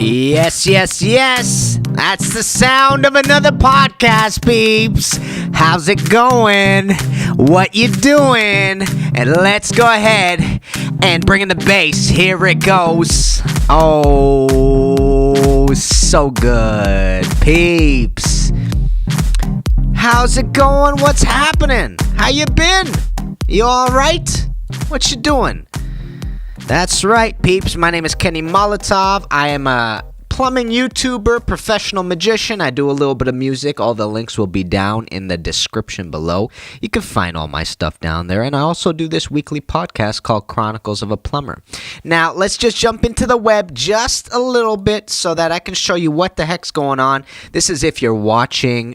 Yes, yes, yes. That's the sound of another podcast, peeps. How's it going? What you doing? And let's go ahead and bring in the bass. Here it goes. Oh, so good. Peeps. How's it going? What's happening? How you been? You alright? What you doing? That's right, peeps. My name is Kenny Molotov. I am a plumbing YouTuber, professional magician. I do a little bit of music. All the links will be down in the description below. You can find all my stuff down there. And I also do this weekly podcast called Chronicles of a Plumber. Now, let's just jump into the web just a little bit so that I can show you what the heck's going on. This is if you're watching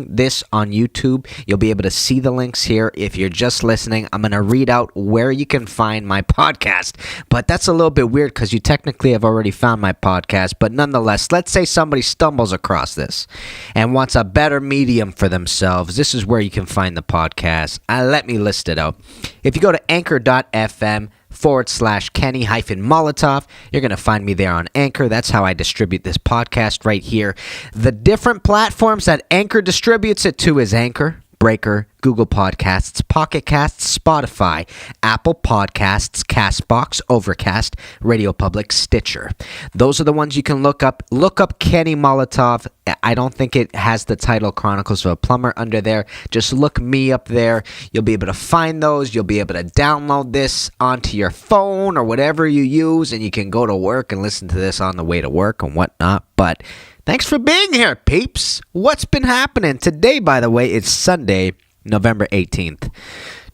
this on YouTube, you'll be able to see the links here. If you're just listening, I'm going to read out where you can find my podcast. But that's a little bit weird because you technically have already found my podcast. But nonetheless, let's say somebody stumbles across this and wants a better medium for themselves. This is where you can find the podcast. Let me list it out. If you go to anchor.fm/Kenny-Molotov. You're going to find me there on Anchor. That's how I distribute this podcast right here. The different platforms that Anchor distributes it to is Anchor, Breaker, Google Podcasts, Pocket Casts, Spotify, Apple Podcasts, Castbox, Overcast, Radio Public, Stitcher. Those are the ones you can look up. Look up Kenny Molotov. I don't think it has the title Chronicles of a Plumber under there. Just look me up there. You'll be able to find those. You'll be able to download this onto your phone or whatever you use, and you can go to work and listen to this on the way to work and whatnot. But thanks for being here, peeps. What's been happening? Today, by the way, it's Sunday, November 18th,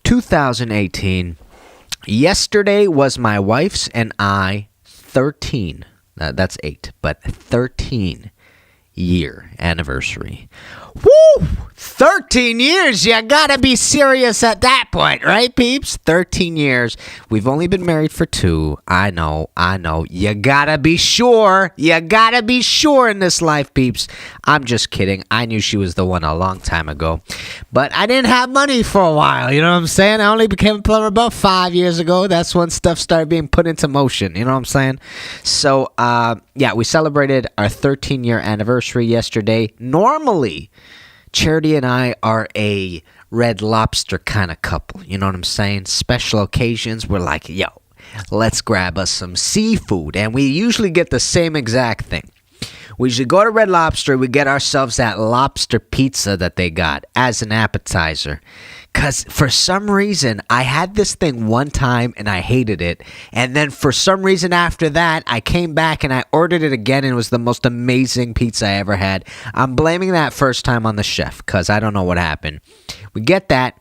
2018. Yesterday was my wife's and I 13. That's 8, but 13 year anniversary. Woo! 13 years. You gotta be serious at that point, right, peeps? 13 years. We've only been married for 2. I know. You gotta be sure. You gotta be sure in this life, peeps. I'm just kidding. I knew she was the one a long time ago. But I didn't have money for a while. You know what I'm saying? I only became a plumber about 5 years ago. That's when stuff started being put into motion. You know what I'm saying? So, we celebrated our 13-year anniversary yesterday. Normally, Charity and I are a Red Lobster kind of couple. You know what I'm saying? Special occasions, we're like, yo, let's grab us some seafood. And we usually get the same exact thing. We usually go to Red Lobster. We get ourselves that lobster pizza that they got as an appetizer. Because for some reason, I had this thing one time and I hated it. And then for some reason after that, I came back and I ordered it again and it was the most amazing pizza I ever had. I'm blaming that first time on the chef because I don't know what happened. We get that.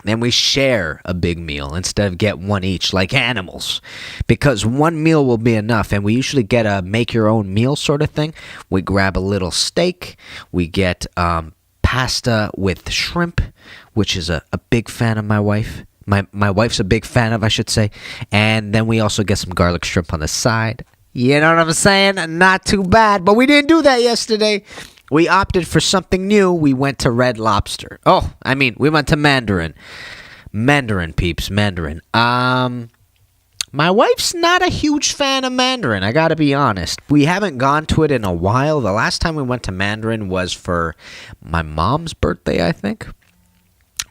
Then we share a big meal instead of get one each like animals. Because one meal will be enough. And we usually get a make-your-own meal sort of thing. We grab a little steak. We get pasta with shrimp, which is a big fan of my wife. My wife's a big fan of, I should say. And then we also get some garlic shrimp on the side. You know what I'm saying? Not too bad. But we didn't do that yesterday. We opted for something new. We went to Red Lobster. We went to Mandarin. Mandarin, peeps. Mandarin. My wife's not a huge fan of Mandarin, I gotta be honest. We haven't gone to it in a while. The last time we went to Mandarin was for my mom's birthday, I think.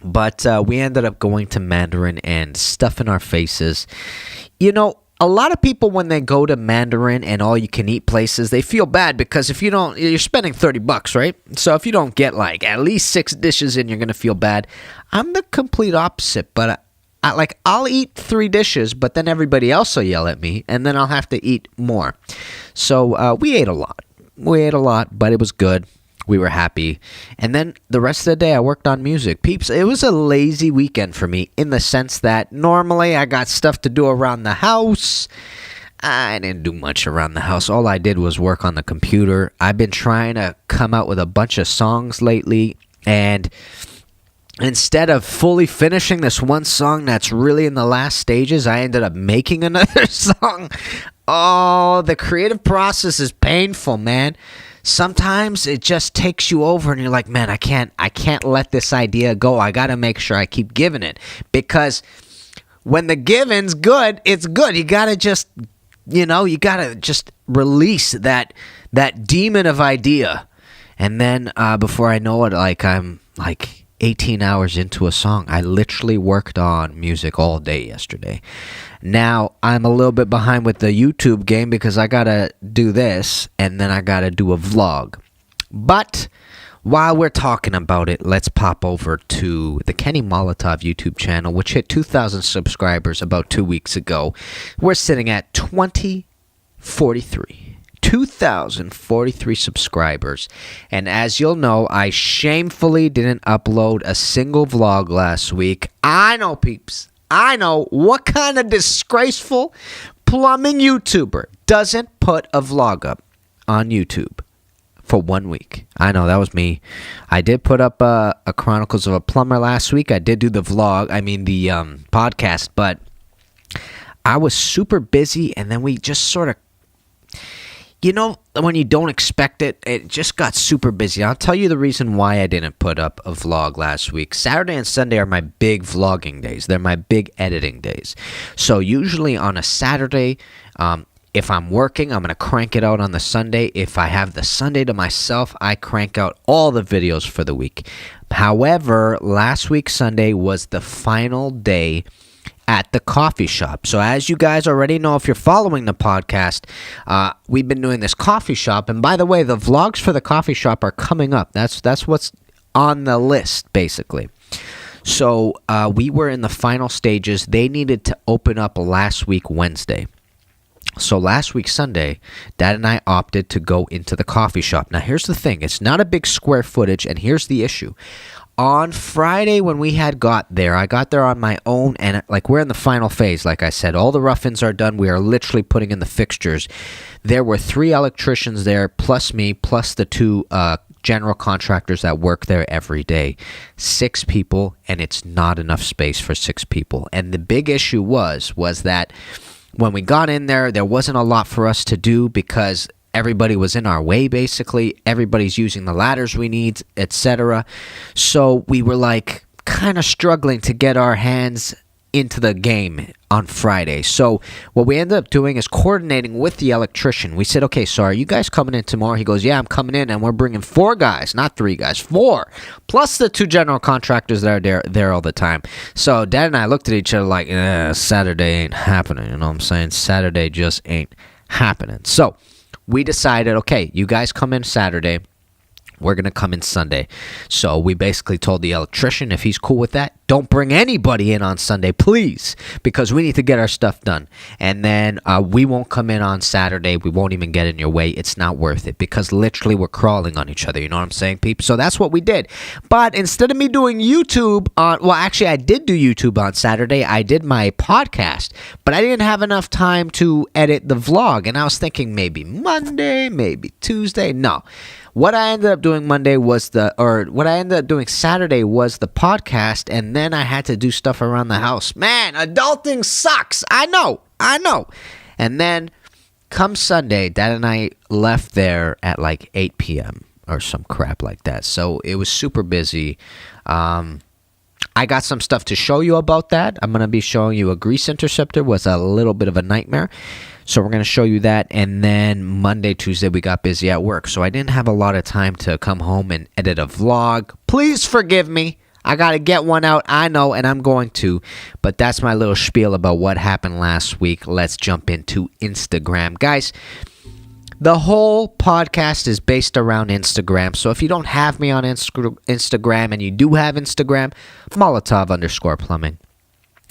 But we ended up going to Mandarin and stuffing our faces. You know, a lot of people, when they go to Mandarin and all-you-can-eat places, they feel bad because if you don't, you're spending $30, right? So if you don't get, like, at least 6 dishes in, you're going to feel bad. I'm the complete opposite, but I'll eat 3 dishes, but then everybody else will yell at me, and then I'll have to eat more. So we ate a lot. But it was good. We were happy. And then the rest of the day, I worked on music. Peeps, it was a lazy weekend for me in the sense that normally I got stuff to do around the house. I didn't do much around the house. All I did was work on the computer. I've been trying to come out with a bunch of songs lately, and instead of fully finishing this one song that's really in the last stages, I ended up making another song. Oh, the creative process is painful, man. Sometimes it just takes you over and you're like, man, I can't let this idea go. I got to make sure I keep giving it, because when the giving's good, it's good. You got to just You gotta just release that demon of idea. And then before I know it, I'm 18 hours into a song. I literally worked on music all day yesterday. Now, I'm a little bit behind with the YouTube game because I gotta do this, and then I gotta do a vlog. But while we're talking about it, let's pop over to the Kenny Molotov YouTube channel, which hit 2,000 subscribers about 2 weeks ago. We're sitting at 2,043 subscribers. And as you'll know, I shamefully didn't upload a single vlog last week. I know, peeps. I know. What kind of disgraceful plumbing YouTuber doesn't put a vlog up on YouTube for 1 week? I know, that was me. I did put up a Chronicles of a Plumber last week. I did do the podcast, but I was super busy, and then we just sort of, when you don't expect it, it just got super busy. I'll tell you the reason why I didn't put up a vlog last week. Saturday and Sunday are my big vlogging days. They're my big editing days. So usually on a Saturday, if I'm working, I'm going to crank it out on the Sunday. If I have the Sunday to myself, I crank out all the videos for the week. However, last week Sunday was the final day at the coffee shop. So as you guys already know, if you're following the podcast, we've been doing this coffee shop. And by the way, the vlogs for the coffee shop are coming up. That's what's on the list, basically. So we were in the final stages. They needed to open up last week Wednesday. So last week Sunday, Dad and I opted to go into the coffee shop. Now here's the thing. It's not a big square footage, and here's the issue. On Friday when we had got there, I got there on my own, and we're in the final phase. Like I said, all the rough-ins are done. We are literally putting in the fixtures. There were 3 electricians there, plus me, plus the 2 general contractors that work there every day. 6 people, and it's not enough space for 6 people. And the big issue was that when we got in there, there wasn't a lot for us to do because everybody was in our way, basically. Everybody's using the ladders we need, etc. So we were kind of struggling to get our hands into the game on Friday. So what we ended up doing is coordinating with the electrician. We said, okay, so are you guys coming in tomorrow? He goes, yeah, I'm coming in, and we're bringing 4 guys, not 3 guys, 4, plus the 2 general contractors that are there all the time. So Dad and I looked at each other like, Saturday ain't happening, you know what I'm saying? Saturday just ain't happening. So we decided, okay, you guys come in Saturday, we're going to come in Sunday. So we basically told the electrician, if he's cool with that, don't bring anybody in on Sunday, please, because we need to get our stuff done. And then we won't come in on Saturday. We won't even get in your way. It's not worth it because literally we're crawling on each other. You know what I'm saying, peeps? So that's what we did. But instead of me doing YouTube actually, I did do YouTube on Saturday. I did my podcast, but I didn't have enough time to edit the vlog. And I was thinking maybe Monday, maybe Tuesday. No. What I ended up doing Saturday was the podcast, and then I had to do stuff around the house. Man, adulting sucks. I know. And then come Sunday, Dad and I left there at 8 p.m. or some crap like that. So it was super busy. I got some stuff to show you about that. I'm going to be showing you a grease interceptor was a little bit of a nightmare. So we're going to show you that. And then Monday, Tuesday, we got busy at work. So I didn't have a lot of time to come home and edit a vlog. Please forgive me. I got to get one out. I know, and I'm going to. But that's my little spiel about what happened last week. Let's jump into Instagram. Guys, the whole podcast is based around Instagram. So if you don't have me on Instagram and you do have Instagram, Molotov_plumbing.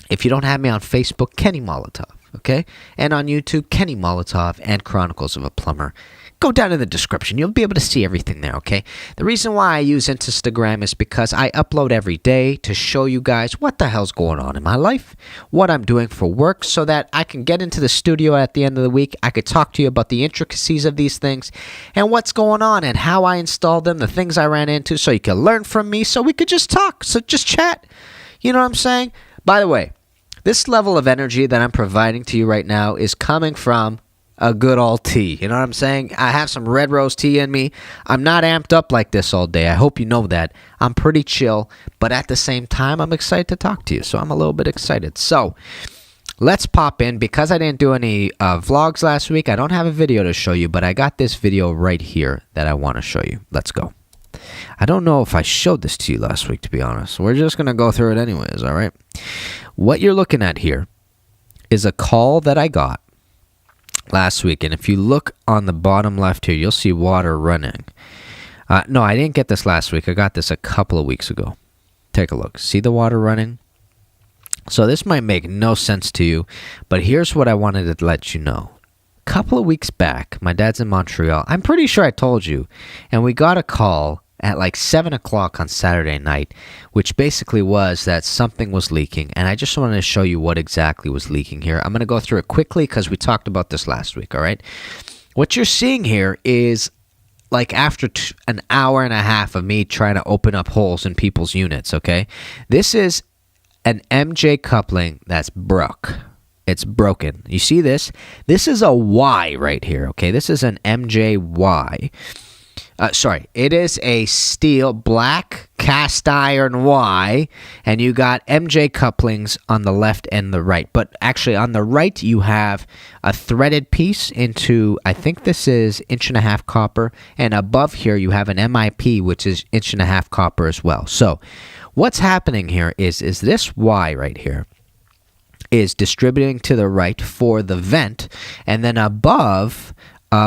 If you don't have me on Facebook, Kenny Molotov. Okay? And on YouTube, Kenny Molotov and Chronicles of a Plumber. Go down in the description. You'll be able to see everything there, okay? The reason why I use Instagram is because I upload every day to show you guys what the hell's going on in my life, what I'm doing for work, so that I can get into the studio at the end of the week. I could talk to you about the intricacies of these things and what's going on and how I installed them, the things I ran into, so you can learn from me, so we could just talk, so just chat. You know what I'm saying? By the way, this level of energy that I'm providing to you right now is coming from a good old tea. You know what I'm saying? I have some red rose tea in me. I'm not amped up like this all day. I hope you know that. I'm pretty chill, but at the same time, I'm excited to talk to you. So I'm a little bit excited. So let's pop in. Because I didn't do any vlogs last week, I don't have a video to show you, but I got this video right here that I want to show you. Let's go. I don't know if I showed this to you last week, to be honest. We're just going to go through it anyways, all right? What you're looking at here is a call that I got last week. And if you look on the bottom left here, you'll see water running. No, I didn't get this last week. I got this a couple of weeks ago. Take a look. See the water running? So this might make no sense to you, but here's what I wanted to let you know. A couple of weeks back, my dad's in Montreal. I'm pretty sure I told you. And we got a call at like 7 o'clock on Saturday night, which basically was that something was leaking. And I just wanted to show you what exactly was leaking here. I'm going to go through it quickly because we talked about this last week, all right? What you're seeing here is like after an hour and a half of me trying to open up holes in people's units, okay? This is an MJ coupling that's broke. It's broken. You see this? This is a Y right here, okay? This is an MJY. It is a steel black cast iron Y, and you got MJ couplings on the left and the right. But actually, on the right, you have a threaded piece into, I think this is 1.5 inch copper, and above here, you have an MIP, which is 1.5 inch copper as well. So, what's happening here is this Y right here is distributing to the right for the vent, and then above,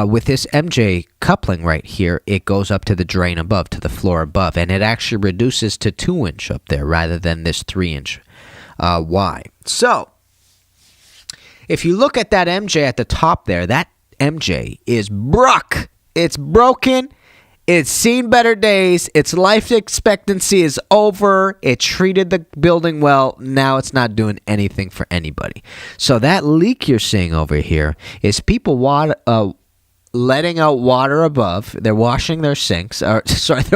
with this MJ coupling right here, it goes up to the drain above, to the floor above, and it actually reduces to 2 inch up there rather than this 3 inch Y. So, if you look at that MJ at the top there, that MJ is broke. It's broken. It's seen better days. Its life expectancy is over. It treated the building well. Now it's not doing anything for anybody. So that leak you're seeing over here is people letting out water above. They're washing their they're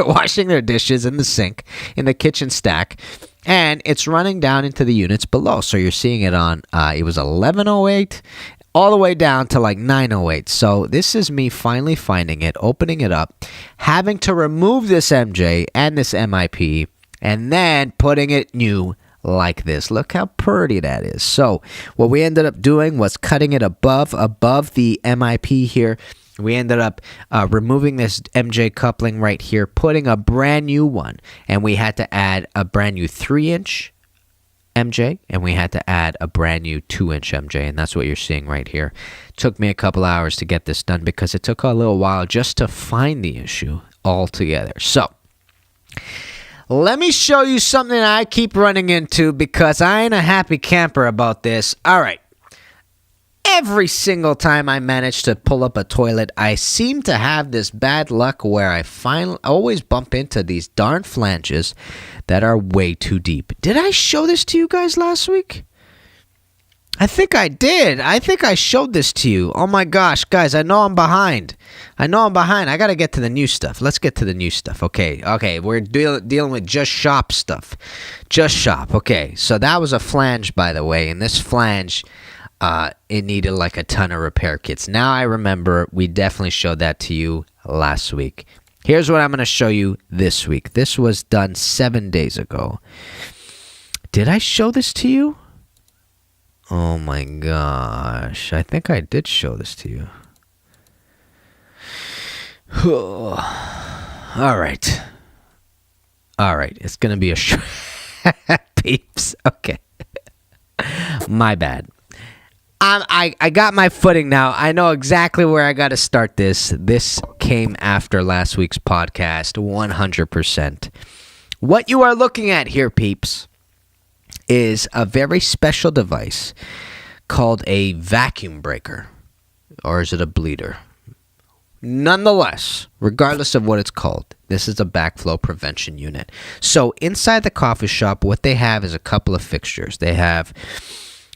washing their dishes in the sink, in the kitchen stack, and it's running down into the units below. So you're seeing it on, it was 1108 all the way down to like 908. So this is me finally finding it, opening it up, having to remove this MJ and this MIP, and then putting it new like this. Look how pretty that is. So what we ended up doing was cutting it above the MIP here. We ended up removing this MJ coupling right here, putting a brand new one, and we had to add a brand new 3 inch MJ, and we had to add a brand new 2 inch MJ, and that's what you're seeing right here. It took me a couple hours to get this done because it took a little while just to find the issue altogether. So, let me show you something I keep running into because I ain't a happy camper about this. All right. Every single time I manage to pull up a toilet, I seem to have this bad luck where I always bump into these darn flanges that are way too deep. Did I show this to you guys last week? I think I did. I think I showed this to you. Oh my gosh, guys, I know I'm behind. I got to get to the new stuff. Let's get to the new stuff. Okay, we're dealing with just shop stuff. Just shop. Okay, so that was a flange, by the way, and this flange, it needed like a ton of repair kits. Now I remember we definitely showed that to you last week. Here's what I'm going to show you this week. This was done 7 days ago. Did I show this to you? Oh my gosh. I think I did show this to you. All right. It's going to be a Peeps. Okay. My bad. I got my footing now. I know exactly where I got to start this. This came after last week's podcast, 100%. What you are looking at here, peeps, is a very special device called a vacuum breaker. Or is it a bleeder? Nonetheless, regardless of what it's called, this is a backflow prevention unit. So inside the coffee shop, what they have is a couple of fixtures. They have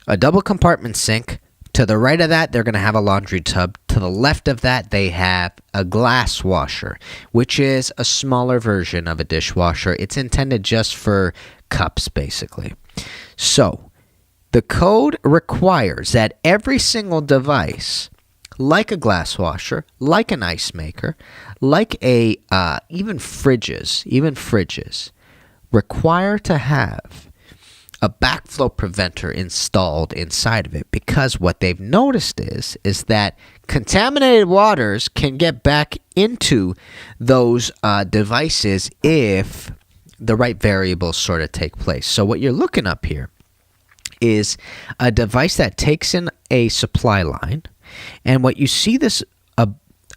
a double compartment sink. To the right of that, they're going to have a laundry tub. To the left of that, they have a glass washer, which is a smaller version of a dishwasher. It's intended just for cups, basically. So, the code requires that every single device, like a glass washer, like an ice maker, like even fridges, require to have a backflow preventer installed inside of it, because what they've noticed is that contaminated waters can get back into those devices if the right variables sort of take place. So what you're looking up here is a device that takes in a supply line, and what you see this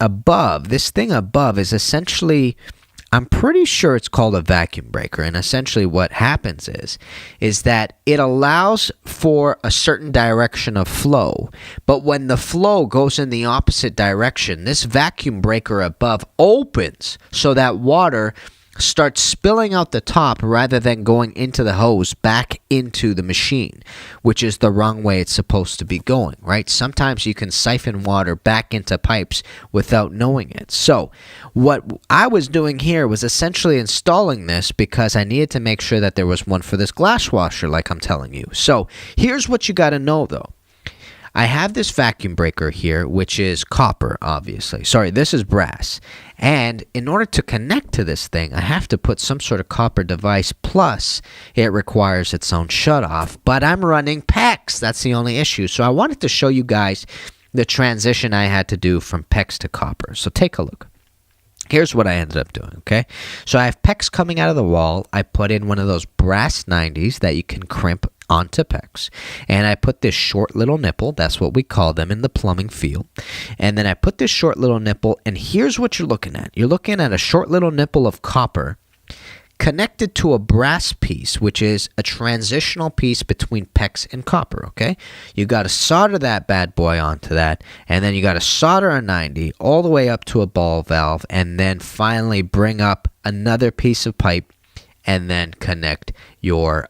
above, this thing above is essentially, I'm pretty sure it's called a vacuum breaker, and essentially what happens is that it allows for a certain direction of flow, but when the flow goes in the opposite direction, this vacuum breaker above opens so that water starts spilling out the top rather than going into the hose back into the machine, which is the wrong way it's supposed to be going, right? Sometimes you can siphon water back into pipes without knowing it. So what I was doing here was essentially installing this because I needed to make sure that there was one for this glass washer, like I'm telling you. So here's what you got to know, though. I have this vacuum breaker here, which is copper, obviously. Sorry, this is brass. And in order to connect to this thing, I have to put some sort of copper device, plus it requires its own shutoff. But I'm running PEX. That's the only issue. So I wanted to show you guys the transition I had to do from PEX to copper. So take a look. Here's what I ended up doing, okay? So I have PEX coming out of the wall. I put in one of those brass 90s that you can crimp onto PEX. And I put this short little nipple, that's what we call them in the plumbing field. And then I put this short little nipple, and here's what you're looking at. You're looking at a short little nipple of copper connected to a brass piece, which is a transitional piece between PEX and copper, okay? You got to solder that bad boy onto that, and then you got to solder a 90 all the way up to a ball valve, and then finally bring up another piece of pipe and then connect your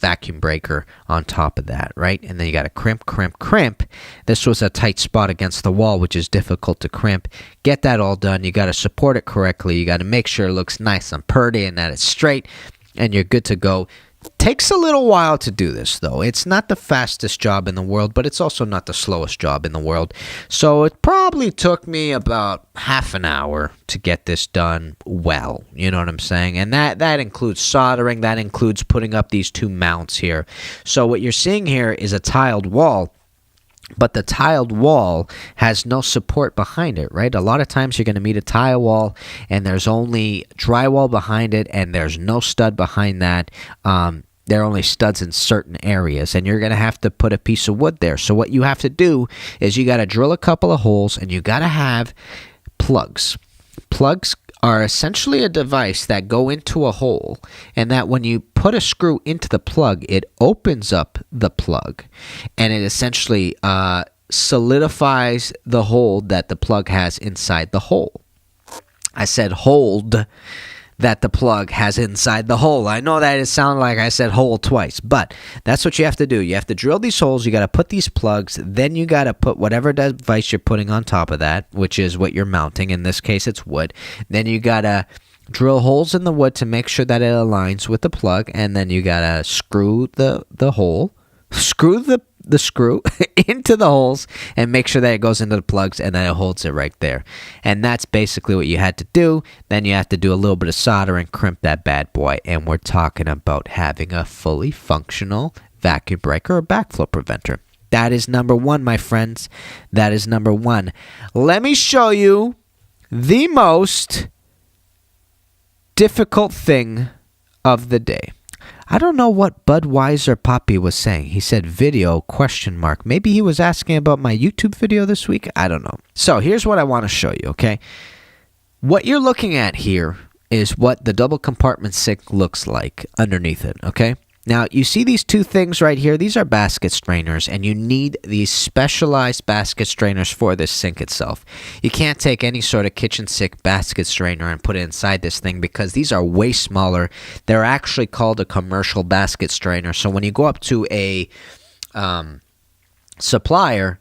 vacuum breaker on top of that, right? And then you got to crimp. This was a tight spot against the wall, which is difficult to crimp. Get that all done. You got to support it correctly. You got to make sure it looks nice and purty and that it's straight, and you're good to go. Takes a little while to do this, though. It's not the fastest job in the world, but it's also not the slowest job in the world. So it probably took me about half an hour to get this done well. You know what I'm saying? And that includes soldering. That includes putting up these two mounts here. So what you're seeing here is a tiled wall, but the tiled wall has no support behind it, right? A lot of times you're going to meet a tile wall and there's only drywall behind it and there's no stud behind that. There are only studs in certain areas, and you're going to have to put a piece of wood there. So what you have to do is you got to drill a couple of holes, and you got to have plugs. Plugs are essentially a device that go into a hole, and that when you put a screw into the plug, it opens up the plug, and it essentially solidifies the hole that the plug has inside the hole. I said hold that the plug has inside the hole. I know that it sounded like I said hole twice, but that's what you have to do. You have to drill these holes, you got to put these plugs, then you got to put whatever device you're putting on top of that, which is what you're mounting. In this case, it's wood. Then you got to drill holes in the wood to make sure that it aligns with the plug, and then you got to screw the hole, screw the screw into the holes, and make sure that it goes into the plugs, and then it holds it right there. And that's basically what you had to do. Then you have to do a little bit of soldering, crimp that bad boy, and we're talking about having a fully functional vacuum breaker or backflow preventer. That is number one, my friends. That is number one. Let me show you the most difficult thing of the day. I don't know what Budweiser Poppy was saying. He said video, ? Maybe he was asking about my YouTube video this week. I don't know. So here's what I want to show you, okay? What you're looking at here is what the double compartment sink looks like underneath it, okay? Now, you see these two things right here? These are basket strainers, and you need these specialized basket strainers for this sink itself. You can't take any sort of kitchen sink basket strainer and put it inside this thing because these are way smaller. They're actually called a commercial basket strainer. So when you go up to a supplier,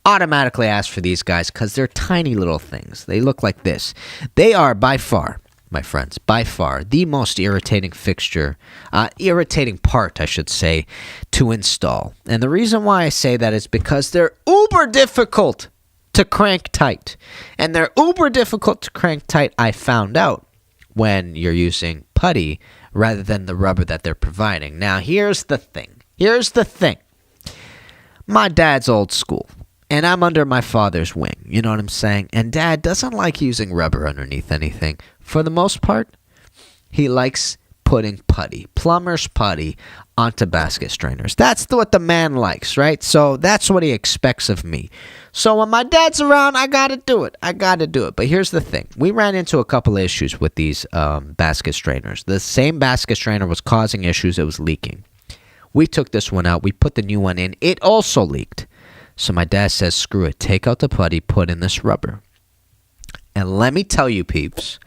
automatically ask for these guys because they're tiny little things. They look like this. They are by far, my friends, by far the most irritating part, I should say, to install. And the reason why I say that is because they're uber difficult to crank tight. And they're uber difficult to crank tight, I found out, when you're using putty rather than the rubber that they're providing. Now, here's the thing. My dad's old school, and I'm under my father's wing. You know what I'm saying? And Dad doesn't like using rubber underneath anything. For the most part, he likes putting plumber's putty, onto basket strainers. That's what the man likes, right? So that's what he expects of me. So when my dad's around, I got to do it. But here's the thing. We ran into a couple of issues with these basket strainers. The same basket strainer was causing issues. It was leaking. We took this one out. We put the new one in. It also leaked. So my dad says, screw it. Take out the putty, put in this rubber. And let me tell you, peeps,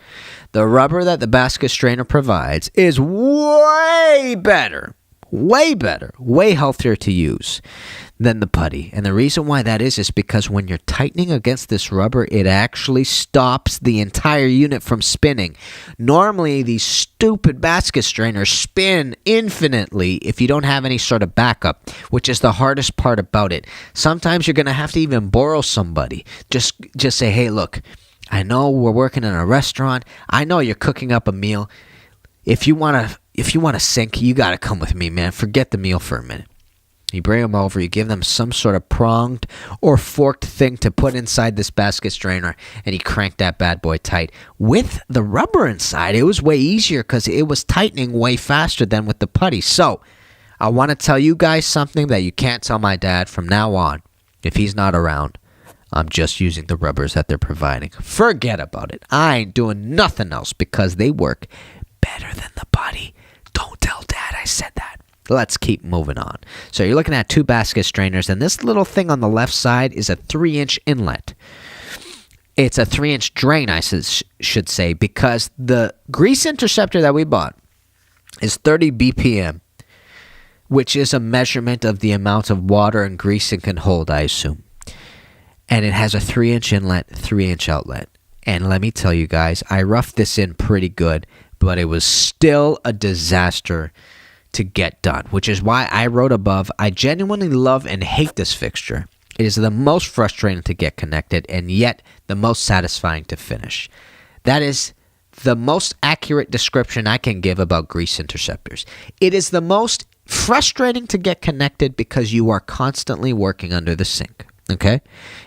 the rubber that the basket strainer provides is way better, way healthier to use than the putty. And the reason why that is because when you're tightening against this rubber, it actually stops the entire unit from spinning. Normally, these stupid basket strainers spin infinitely if you don't have any sort of backup, which is the hardest part about it. Sometimes you're going to have to even borrow somebody. Just say, hey, look, I know we're working in a restaurant. I know you're cooking up a meal. If you want to sink, you got to come with me, man. Forget the meal for a minute. You bring them over. You give them some sort of pronged or forked thing to put inside this basket strainer, and you crank that bad boy tight. With the rubber inside, it was way easier because it was tightening way faster than with the putty. So I want to tell you guys something that you can't tell my dad from now on. If he's not around, I'm just using the rubbers that they're providing. Forget about it. I ain't doing nothing else because they work better than the putty. Don't tell Dad I said that. Let's keep moving on. So you're looking at two basket strainers, and this little thing on the left side is a 3-inch inlet. It's a 3-inch drain, I should say, because the grease interceptor that we bought is 30 BPM, which is a measurement of the amount of water and grease it can hold, I assume. And it has a 3-inch inlet, 3-inch outlet. And let me tell you guys, I roughed this in pretty good, but it was still a disaster to get done, which is why I wrote above, I genuinely love and hate this fixture. It is the most frustrating to get connected and yet the most satisfying to finish. That is the most accurate description I can give about grease interceptors. It is the most frustrating to get connected because you are constantly working under the sink. Okay?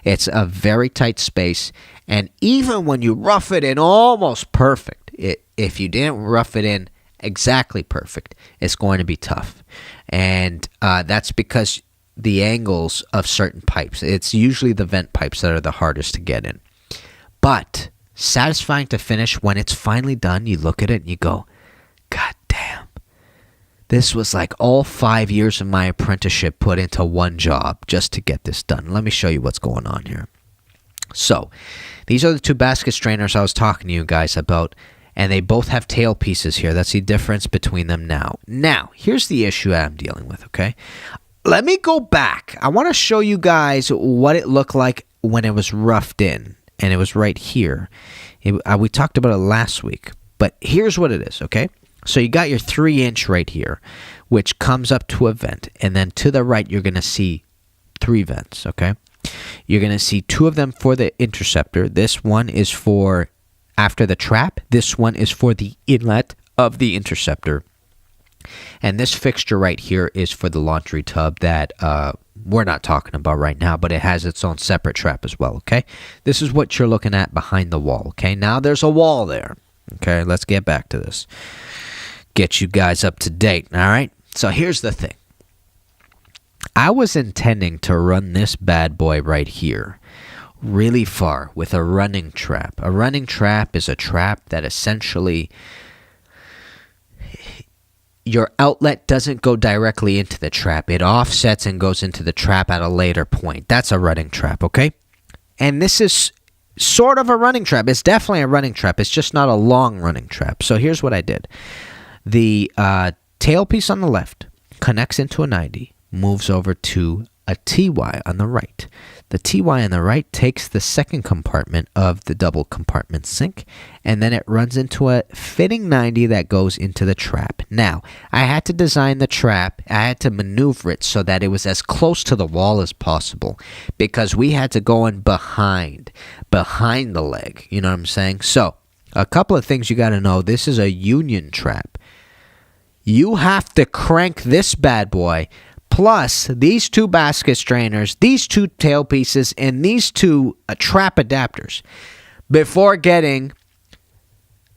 It's a very tight space, and even when you rough it in almost perfect, if you didn't rough it in exactly perfect, it's going to be tough. And that's because the angles of certain pipes, it's usually the vent pipes that are the hardest to get in. But satisfying to finish when it's finally done, you look at it and you go, God damn. This was like all 5 years of my apprenticeship put into one job just to get this done. Let me show you what's going on here. So, these are the two basket strainers I was talking to you guys about, and they both have tail pieces here. That's the difference between them now. Now, here's the issue I'm dealing with, okay? Let me go back. I want to show you guys what it looked like when it was roughed in, and it was right here. We talked about it last week, but here's what it is, okay? So you got your 3-inch right here, which comes up to a vent. And then to the right, you're going to see 3 vents, okay? You're going to see 2 of them for the interceptor. This one is for after the trap. This one is for the inlet of the interceptor. And this fixture right here is for the laundry tub that we're not talking about right now, but it has its own separate trap as well, okay? This is what you're looking at behind the wall, okay? Now there's a wall there, okay? Let's get back to this. Get you guys up to date, all right? So here's the thing. I was intending to run this bad boy right here really far with a running trap. A running trap is a trap that essentially your outlet doesn't go directly into the trap. It offsets and goes into the trap at a later point. That's a running trap, okay? And this is sort of a running trap. It's definitely a running trap. It's just not a long running trap. So here's what I did. The tailpiece on the left connects into a 90, moves over to a TY on the right. The TY on the right takes the second compartment of the double compartment sink, and then it runs into a fitting 90 that goes into the trap. Now, I had to design the trap, I had to maneuver it so that it was as close to the wall as possible, because we had to go in behind the leg, you know what I'm saying? So, a couple of things you got to know. This is a union trap. you have to crank this bad boy plus these 2 basket strainers, these 2 tail pieces, and these 2 trap adapters before getting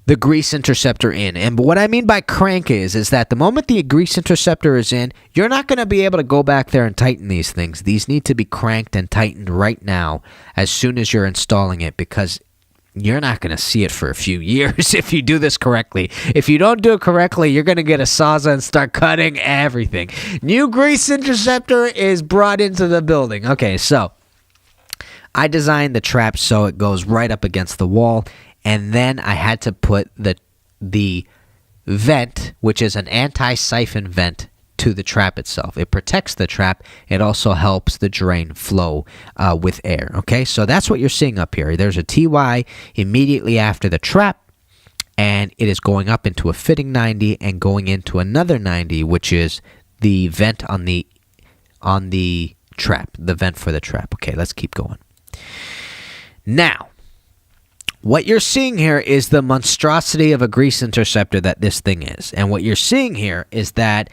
the grease interceptor in. And what I mean by crank is that the moment the grease interceptor is in, you're not going to be able to go back there and tighten these things. These need to be cranked and tightened right now as soon as you're installing it, because you're not going to see it for a few years if you do this correctly. If you don't do it correctly, you're going to get a Sawzall and start cutting everything. New grease interceptor is brought into the building. Okay, so I designed the trap so it goes right up against the wall, and then I had to put the vent, which is an anti-siphon vent, to the trap itself. It protects the trap. It also helps the drain flow with air. Okay, so that's what you're seeing up here. There's a TY immediately after the trap, and it is going up into a fitting 90 and going into another 90, which is the vent on the trap, the vent for the trap. Okay, let's keep going. Now, what you're seeing here is the monstrosity of a grease interceptor that this thing is. And what you're seeing here is that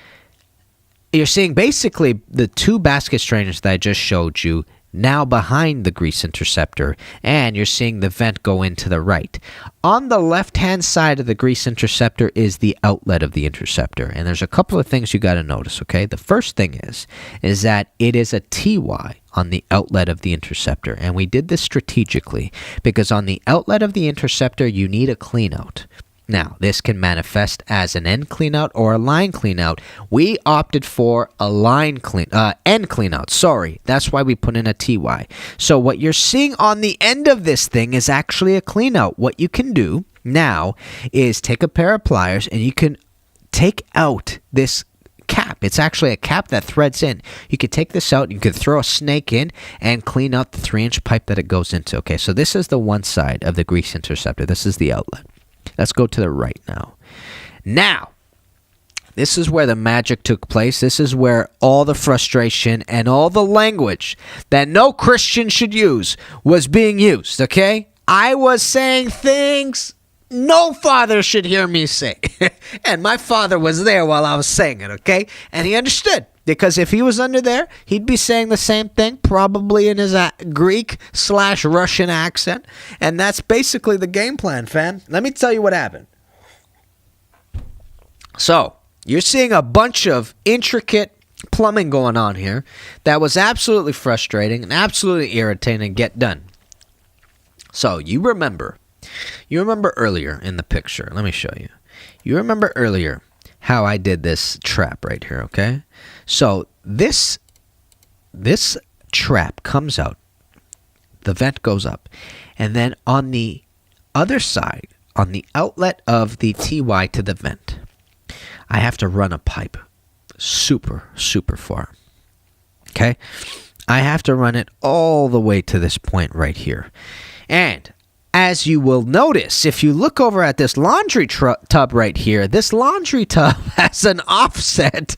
you're seeing basically the 2 basket strainers that I just showed you now behind the grease interceptor, and you're seeing the vent go into the right. On the left-hand side of the grease interceptor is the outlet of the interceptor, and there's a couple of things you got to notice, okay? The first thing is that it is a TY on the outlet of the interceptor, and we did this strategically because on the outlet of the interceptor, you need a cleanout. Now, this can manifest as an end cleanout or a line cleanout. We opted for a end cleanout. Sorry, that's why we put in a TY. So what you're seeing on the end of this thing is actually a cleanout. What you can do now is take a pair of pliers and you can take out this cap. It's actually a cap that threads in. You could take this out, you could throw a snake in and clean out the 3-inch pipe that it goes into. Okay, so this is the one side of the grease interceptor. This is the outlet. Let's go to the right now. Now, this is where the magic took place. This is where all the frustration and all the language that no Christian should use was being used, okay? I was saying things no father should hear me say. And my father was there while I was saying it, okay? And he understood. Because if he was under there, he'd be saying the same thing, probably in his Greek/Russian accent. And that's basically the game plan, fam. Let me tell you what happened. So, you're seeing a bunch of intricate plumbing going on here that was absolutely frustrating and absolutely irritating to get done. So, you remember earlier in the picture. Let me show you. You remember earlier how I did this trap right here, okay? So this trap comes out, the vent goes up, and then on the other side, on the outlet of the TY to the vent, I have to run a pipe super, super far, okay? I have to run it all the way to this point right here. And as you will notice, if you look over at this laundry tub right here, this laundry tub has an offset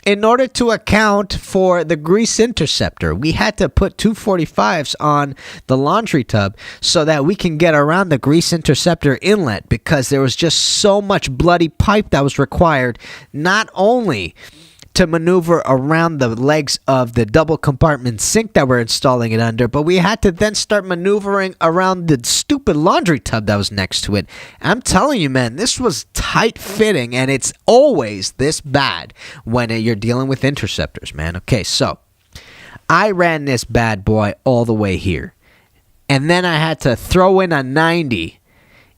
in order to account for the grease interceptor. We had to put 245s on the laundry tub so that we can get around the grease interceptor inlet because there was just so much bloody pipe that was required, not only to maneuver around the legs of the double compartment sink that we're installing it under, but we had to then start maneuvering around the stupid laundry tub that was next to it. I'm telling you, man, this was tight fitting, and it's always this bad when you're dealing with interceptors, man. Okay, so I ran this bad boy all the way here, and then I had to throw in a 90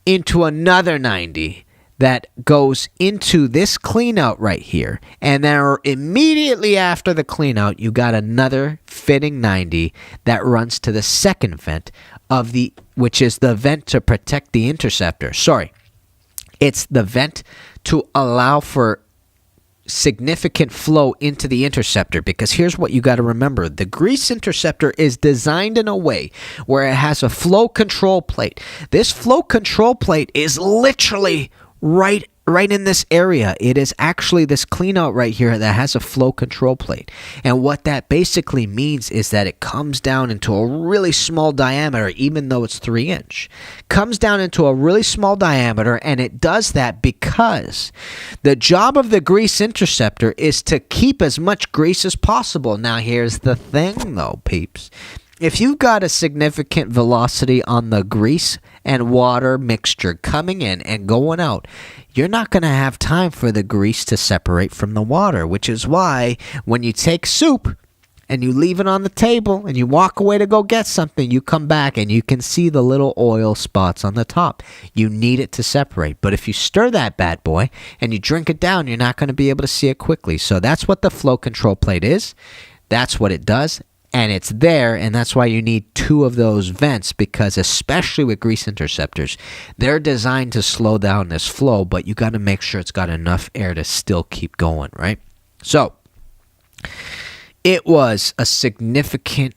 into another 90 that goes into this clean out right here. And then immediately after the clean out, you got another fitting 90 that runs to the second vent which is the vent to protect the interceptor. Sorry. It's the vent to allow for significant flow into the interceptor, because here's what you got to remember. The grease interceptor is designed in a way where it has a flow control plate. This flow control plate is literally right right in this area. It is actually this clean out right here that has a flow control plate. And what that basically means is that it comes down into a really small diameter, even though it's 3-inch. Comes down into a really small diameter, and it does that because the job of the grease interceptor is to keep as much grease as possible. Now, here's the thing, though, peeps. If you've got a significant velocity on the grease and water mixture coming in and going out, you're not going to have time for the grease to separate from the water, which is why when you take soup and you leave it on the table and you walk away to go get something, you come back and you can see the little oil spots on the top. You need it to separate. But if you stir that bad boy and you drink it down, you're not going to be able to see it quickly. So that's what the flow control plate is. That's what it does. And it's there, and that's why you need 2 of those vents, because especially with grease interceptors, they're designed to slow down this flow, but you got to make sure it's got enough air to still keep going, right? So it was a significant,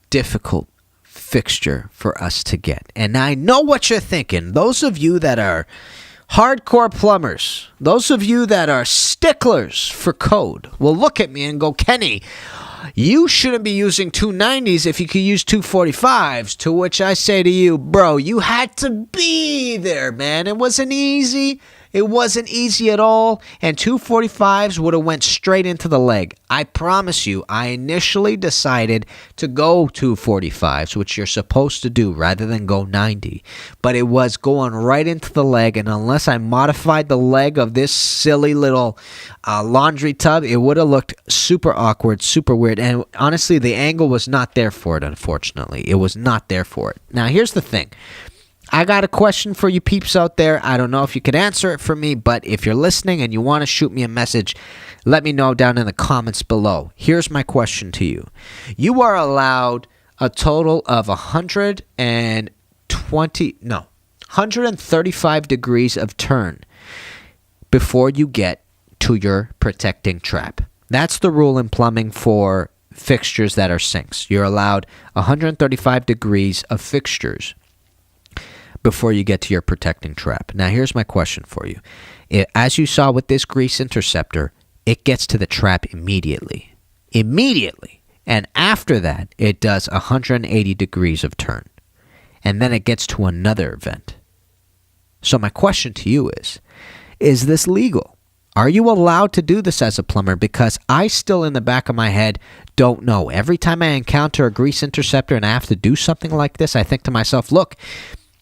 difficult fixture for us to get. And I know what you're thinking. Those of you that are hardcore plumbers, those of you that are sticklers for code, will look at me and go, Kenny, you shouldn't be using 290s if you could use 245s, to which I say to you, bro, you had to be there, man. It wasn't easy. It wasn't easy at all, and 245s would have went straight into the leg. I promise you, I initially decided to go 245s, which you're supposed to do, rather than go 90. But it was going right into the leg, and unless I modified the leg of this silly little laundry tub, it would have looked super awkward, super weird, and honestly, the angle was not there for it, unfortunately. It was not there for it. Now, here's the thing. I got a question for you peeps out there. I don't know if you could answer it for me, but if you're listening and you want to shoot me a message, let me know down in the comments below. Here's my question to you. You are allowed a total of 135 degrees of turn before you get to your protecting trap. That's the rule in plumbing for fixtures that are sinks. You're allowed 135 degrees of fixtures before you get to your protecting trap. Now, here's my question for you. As you saw with this grease interceptor, it gets to the trap immediately. Immediately. And after that, it does 180 degrees of turn. And then it gets to another vent. So my question to you is this legal? Are you allowed to do this as a plumber? Because I still, in the back of my head, don't know. Every time I encounter a grease interceptor and I have to do something like this, I think to myself, look,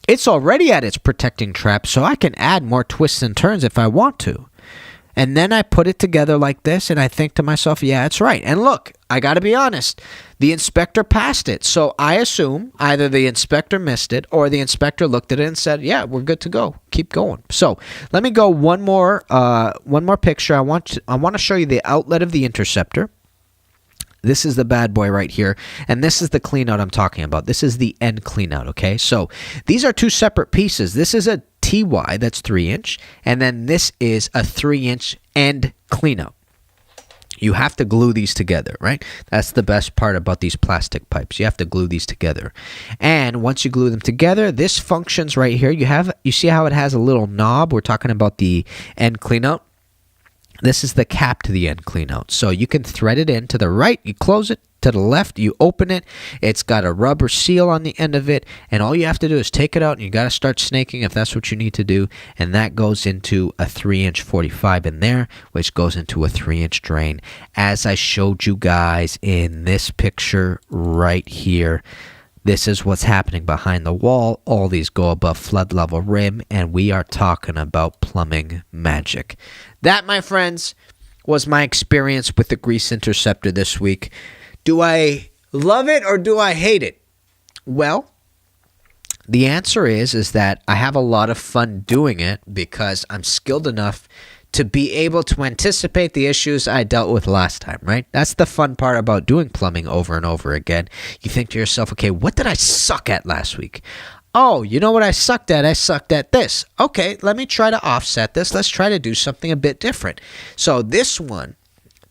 it's already at its protecting trap, so I can add more twists and turns if I want to. And then I put it together like this, and I think to myself, yeah, it's right. And look, I got to be honest, the inspector passed it. So I assume either the inspector missed it or the inspector looked at it and said, yeah, we're good to go. Keep going. So let me go one more picture. I want to show you the outlet of the interceptor. This is the bad boy right here, and this is the cleanout I'm talking about. This is the end cleanout, okay? So these are 2 separate pieces. This is a TY that's 3-inch, and then this is a 3-inch end cleanout. You have to glue these together, right? That's the best part about these plastic pipes. You have to glue these together. And once you glue them together, this functions right here. You see how it has a little knob? We're talking about the end cleanout. This is the cap to the end cleanout. So you can thread it in to the right, you close it, to the left, you open it. It's got a rubber seal on the end of it, and all you have to do is take it out, and you got to start snaking if that's what you need to do, and that goes into a 3-inch 45 in there, which goes into a 3-inch drain, as I showed you guys in this picture right here. This is what's happening behind the wall. All these go above flood level rim, and we are talking about plumbing magic. That, my friends, was my experience with the grease interceptor this week. Do I love it or do I hate it? Well, the answer is that I have a lot of fun doing it because I'm skilled enough to be able to anticipate the issues I dealt with last time, right? That's the fun part about doing plumbing over and over again. You think to yourself, okay, what did I suck at last week? Oh, you know what I sucked at? I sucked at this. Okay, let me try to offset this. Let's try to do something a bit different. So this one,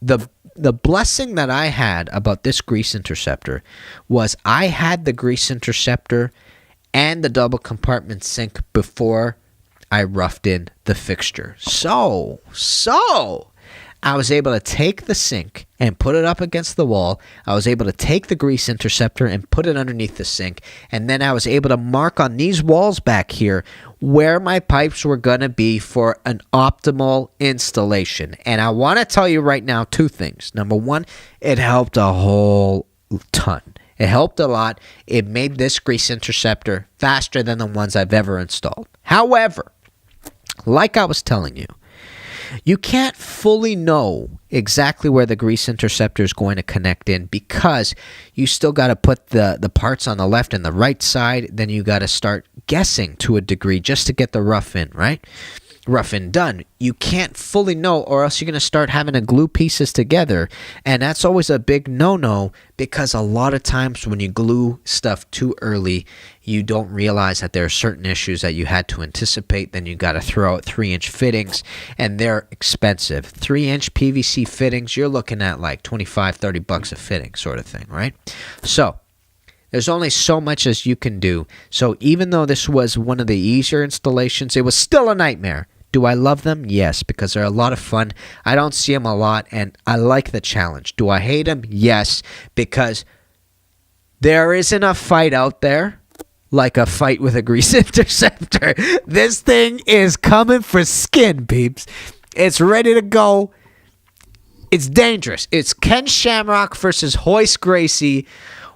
the blessing that I had about this grease interceptor was I had the grease interceptor and the double compartment sink before I roughed in the fixture. So I was able to take the sink and put it up against the wall. I was able to take the grease interceptor and put it underneath the sink. And then I was able to mark on these walls back here where my pipes were going to be for an optimal installation. And I want to tell you right now 2 things. Number 1, it helped a whole ton. It helped a lot. It made this grease interceptor faster than the ones I've ever installed. However, like I was telling you, you can't fully know exactly where the grease interceptor is going to connect in because you still got to put the parts on the left and the right side. Then you got to start guessing to a degree just to get the rough in, right? Rough in done. You can't fully know, or else you're going to start having to glue pieces together. And that's always a big no-no because a lot of times when you glue stuff too early, you don't realize that there are certain issues that you had to anticipate. Then you got to throw out 3-inch fittings, and they're expensive. 3-inch PVC fittings, you're looking at like $25-30 a fitting sort of thing, right? So there's only so much as you can do. So even though this was one of the easier installations, it was still a nightmare. Do I love them? Yes, because they're a lot of fun. I don't see them a lot, and I like the challenge. Do I hate them? Yes, because there isn't a fight out there like a fight with a grease interceptor. This thing is coming for skin, peeps. It's ready to go. It's dangerous. It's Ken Shamrock versus Royce Gracie.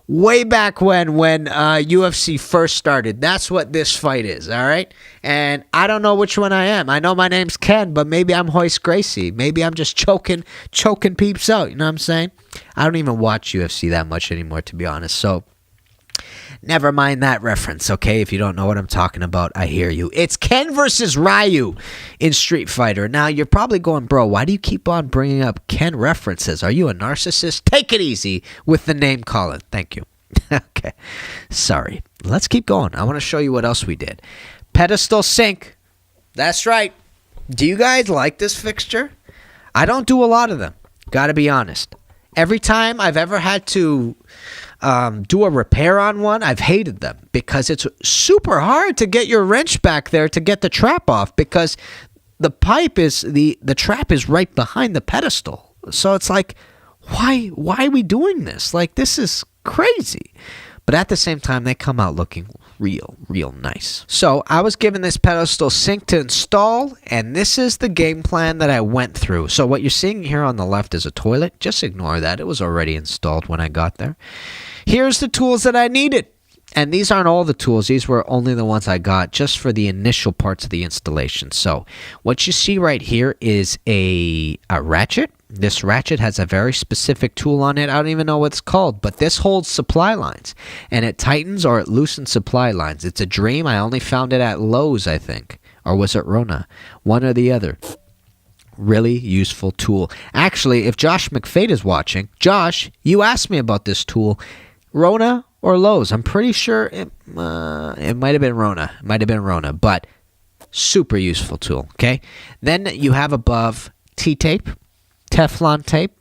Way back when UFC first started. That's what this fight is, all right? And I don't know which one I am. I know my name's Ken, but maybe I'm Royce Gracie. Maybe I'm just choking peeps out, you know what I'm saying? I don't even watch UFC that much anymore, to be honest, so never mind that reference, okay? If you don't know what I'm talking about, I hear you. It's Ken versus Ryu in Street Fighter. Now, you're probably going, bro, why do you keep on bringing up Ken references? Are you a narcissist? Take it easy with the name calling. Thank you. Okay. Sorry. Let's keep going. I want to show you what else we did. Pedestal sink. That's right. Do you guys like this fixture? I don't do a lot of them. Gotta be honest. Every time I've ever had to do a repair on one, I've hated them because it's super hard to get your wrench back there to get the trap off because the pipe is the trap is right behind the pedestal. So it's like, why are we doing this? Like, this is crazy. But at the same time, they come out looking real nice. So I was given this pedestal sink to install, and this is the game plan that I went through. So what you're seeing here on the left is a toilet. Just ignore that. It was already installed when I got there. Here's the tools that I needed. And these aren't all the tools. These were only the ones I got just for the initial parts of the installation. So what you see right here is a ratchet. This ratchet has a very specific tool on it. I don't even know what it's called, but this holds supply lines, and it tightens or it loosens supply lines. It's a dream. I only found it at Lowe's, I think, or was it Rona? One or the other. Really useful tool. Actually, if Josh McFate is watching, Josh, you asked me about this tool. Rona or Lowe's? I'm pretty sure it might have been Rona. It might have been Rona, but super useful tool, okay? Then you have above T-tape, Teflon tape,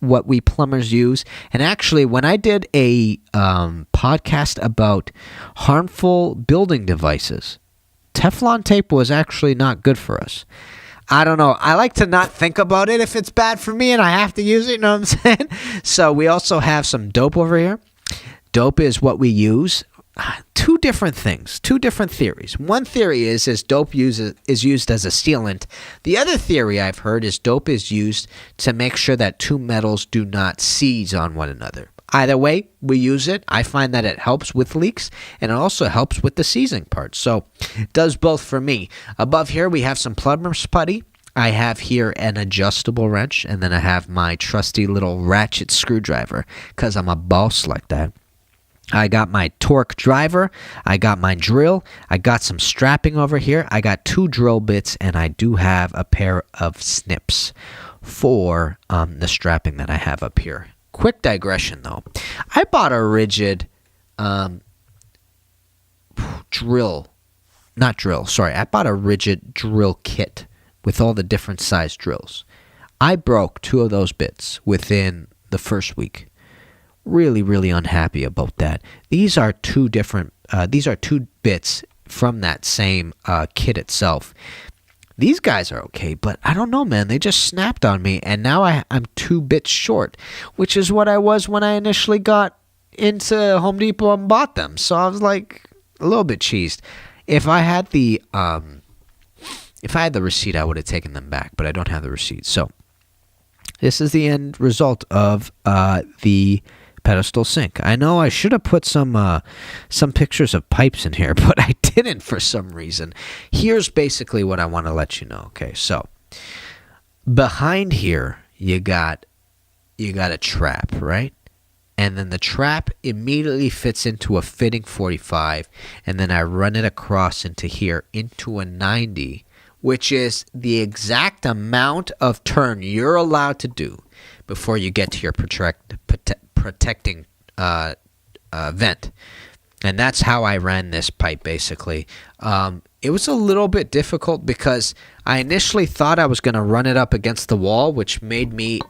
what we plumbers use. And actually, when I did a podcast about harmful building devices, Teflon tape was actually not good for us. I don't know. I like to not think about it if it's bad for me and I have to use it, you know what I'm saying? So we also have some dope over here. Dope is what we use. Two different things, two different theories. One theory is dope is used as a sealant. The other theory I've heard is dope is used to make sure that two metals do not seize on one another. Either way, we use it. I find that it helps with leaks, and it also helps with the seizing part. So it does both for me. Above here, we have some plumber's putty. I have here an adjustable wrench, and then I have my trusty little ratchet screwdriver because I'm a boss like that. I got my torque driver, I got my drill, I got some strapping over here, I got 2 drill bits, and I do have a pair of snips for the strapping that I have up here. Quick digression though, I bought a rigid I bought a rigid drill kit with all the different size drills. I broke 2 of those bits within the first week. Really unhappy about that. These are 2 different these are 2 bits from that same kit itself. These guys are okay, but I don't know, man. They just snapped on me, and now I'm 2 bits short, which is what I was when I initially got into Home Depot and bought them. So I was like a little bit cheesed. If I had the receipt, I would have taken them back, but I don't have the receipt. So this is the end result of the pedestal sink. I know I should have put some pictures of pipes in here, but I didn't for some reason. Here's basically what I want to let you know. Okay, so behind here you got a trap, right? And then the trap immediately fits into a fitting 45, and then I run it across into here into a 90, which is the exact amount of turn you're allowed to do before you get to your protecting vent. And that's how I ran this pipe, basically. It was a little bit difficult because I initially thought I was going to run it up against the wall, which made me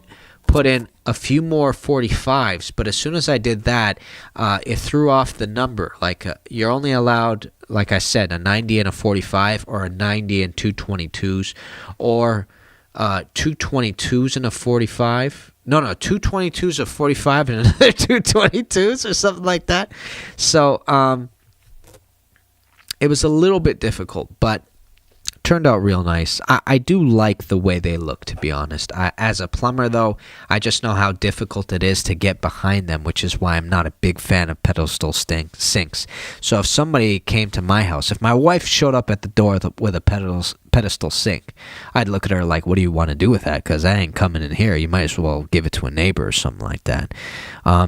put in a few more 45s. But as soon as I did that, it threw off the number. Like, you're only allowed, like I said, a 90 and a 45, or a 90 and 222s, or 222s and a 45. No, 222s, a 45, and another 222s, or something like that. So it was a little bit difficult, but turned out real nice. I do like the way they look, to be honest. As a plumber, though, I just know how difficult it is to get behind them, which is why I'm not a big fan of pedestal sinks. So if somebody came to my house, if my wife showed up at the door with a pedestal sink, I'd look at her like, what do you want to do with that? Because I ain't coming in here. You might as well give it to a neighbor or something like that.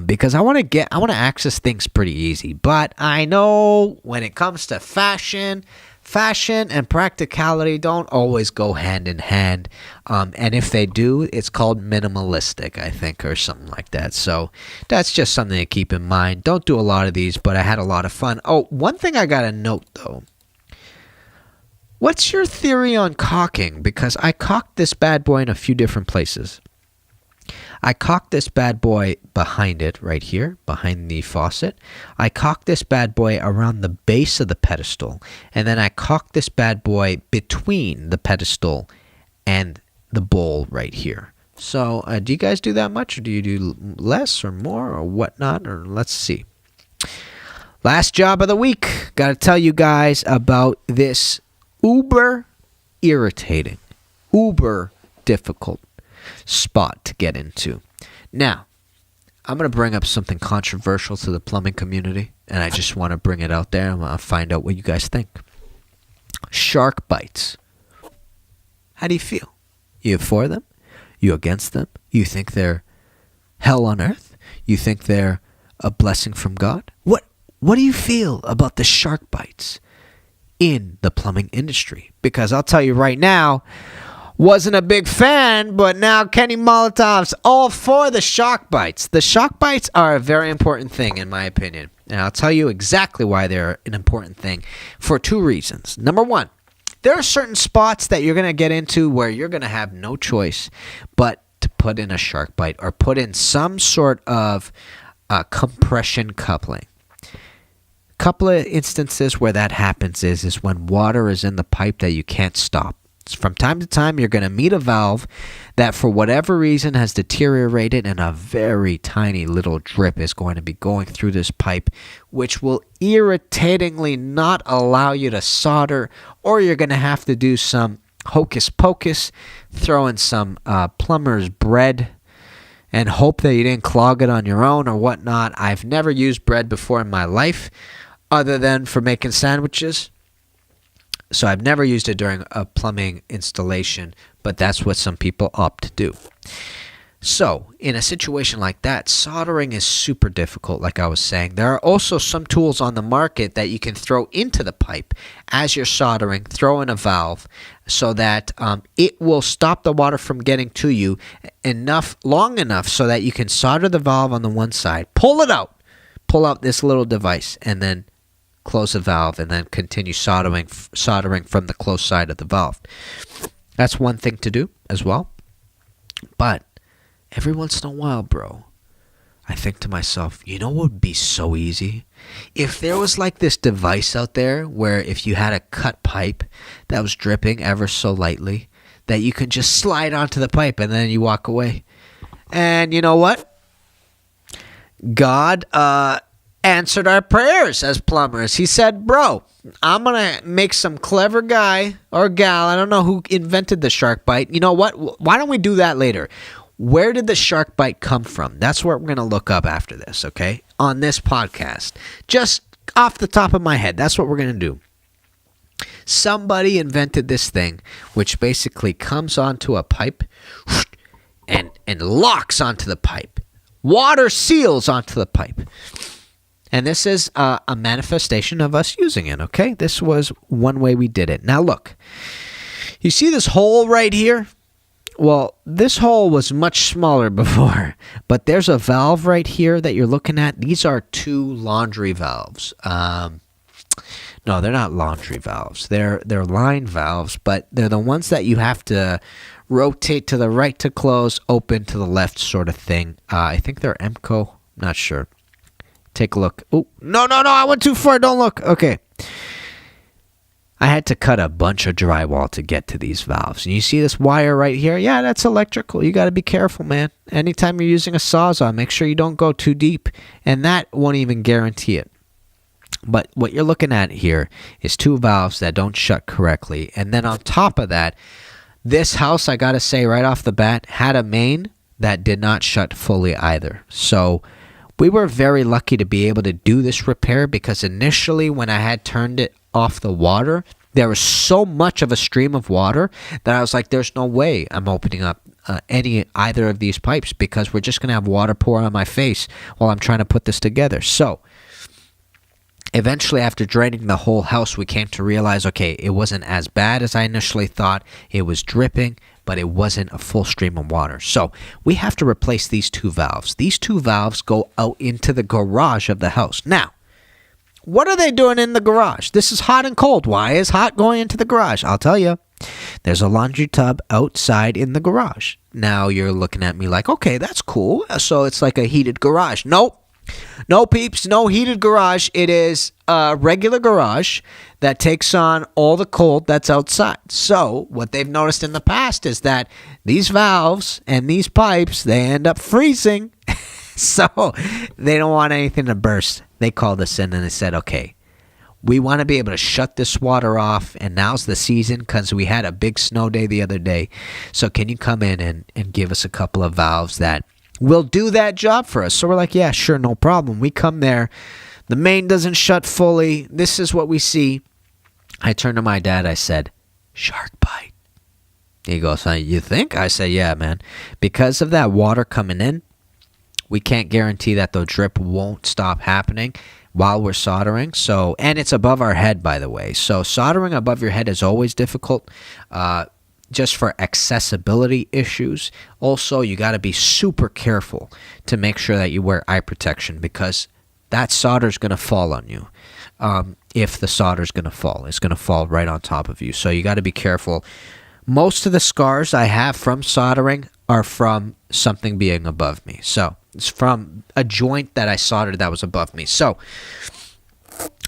Because I want to access things pretty easy. But I know when it comes to fashion and practicality don't always go hand in hand. And if they do, it's called minimalistic, I think, or something like that. So that's just something to keep in mind. Don't do a lot of these, but I had a lot of fun. Oh, one thing I got to note, though. What's your theory on caulking? Because I caulked this bad boy in a few different places. I caulked this bad boy behind it, right here, behind the faucet. I caulked this bad boy around the base of the pedestal. And then I caulked this bad boy between the pedestal and the bowl right here. So do you guys do that much? Or do you do less or more or whatnot? Or let's see. Last job of the week. Got to tell you guys about this uber irritating, uber difficult spot to get into. Now, I'm going to bring up something controversial to the plumbing community, and I just want to bring it out there and I'll find out what you guys think. Shark bites. How do you feel? You for them? You against them? You think they're hell on earth? You think they're a blessing from God? What do you feel about the shark bites in the plumbing industry? Because I'll tell you right now, wasn't a big fan, but now Kenny Molotov's all for the shark bites. The shark bites are a very important thing, in my opinion. And I'll tell you exactly why they're an important thing for 2 reasons. Number 1, there are certain spots that you're going to get into where you're going to have no choice but to put in a shark bite or put in some sort of compression coupling. Couple of instances where that happens is when water is in the pipe that you can't stop. From time to time, you're going to meet a valve that for whatever reason has deteriorated, and a very tiny little drip is going to be going through this pipe, which will irritatingly not allow you to solder, or you're going to have to do some hocus pocus, throw in some plumber's bread, and hope that you didn't clog it on your own or whatnot. I've never used bread before in my life other than for making sandwiches. So I've never used it during a plumbing installation, but that's what some people opt to do. So in a situation like that, soldering is super difficult, like I was saying. There are also some tools on the market that you can throw into the pipe as you're soldering, throw in a valve so that it will stop the water from getting to you long enough so that you can solder the valve on the one side, pull out this little device, and then close the valve, and then continue soldering from the closed side of the valve. That's one thing to do as well. But every once in a while, bro, I think to myself, you know what would be so easy? If there was like this device out there where if you had a cut pipe that was dripping ever so lightly, that you could just slide onto the pipe and then you walk away. And you know what? God answered our prayers as plumbers. He said, bro, I'm going to make some clever guy or gal. I don't know who invented the shark bite. You know what? Why don't we do that later? Where did the shark bite come from? That's what we're going to look up after this, okay? On this podcast. Just off the top of my head, that's what we're going to do. Somebody invented this thing, which basically comes onto a pipe and locks onto the pipe. Water seals onto the pipe. And this is a manifestation of us using it, okay? This was one way we did it. Now look, you see this hole right here? Well, this hole was much smaller before, but there's a valve right here that you're looking at. These are 2 laundry valves. No, they're not laundry valves. They're line valves, but they're the ones that you have to rotate to the right to close, open to the left sort of thing. I think they're EMCO. Not sure. Take a look. Oh, no, I went too far. Don't look. Okay. I had to cut a bunch of drywall to get to these valves. And you see this wire right here? Yeah, that's electrical. You got to be careful, man. Anytime you're using a Sawzall, make sure you don't go too deep. And that won't even guarantee it. But what you're looking at here is 2 valves that don't shut correctly. And then on top of that, this house, I got to say right off the bat, had a main that did not shut fully either. So we were very lucky to be able to do this repair because initially when I had turned it off the water, there was so much of a stream of water that I was like, there's no way I'm opening up either of these pipes because we're just going to have water pour on my face while I'm trying to put this together. So eventually, after draining the whole house, we came to realize, okay, it wasn't as bad as I initially thought. It was dripping, but it wasn't a full stream of water. So we have to replace these 2 valves. These 2 valves go out into the garage of the house. Now, what are they doing in the garage? This is hot and cold. Why is hot going into the garage? I'll tell you. There's a laundry tub outside in the garage. Now you're looking at me like, okay, that's cool. So it's like a heated garage. Nope. No, peeps, no heated garage. It is a regular garage that takes on all the cold that's outside. So what they've noticed in the past is that these valves and these pipes, they end up freezing. So they don't want anything to burst. They called us in and they said, okay, we want to be able to shut this water off. And now's the season because we had a big snow day the other day. So can you come in and give us a couple of valves that will do that job for us? So we're like, yeah, sure, no problem. We come there. The main doesn't shut fully. This is what we see. I turned to my dad. I said, shark bite. He goes, you think? I said, yeah, man. Because of that water coming in, we can't guarantee that the drip won't stop happening while we're soldering. So, and it's above our head, by the way. So soldering above your head is always difficult. Just for accessibility issues. Also, you got to be super careful to make sure that you wear eye protection because that solder is going to fall on you. If the solder is going to fall, it's going to fall right on top of you. So you got to be careful. Most of the scars I have from soldering are from something being above me. So it's from a joint that I soldered that was above me. So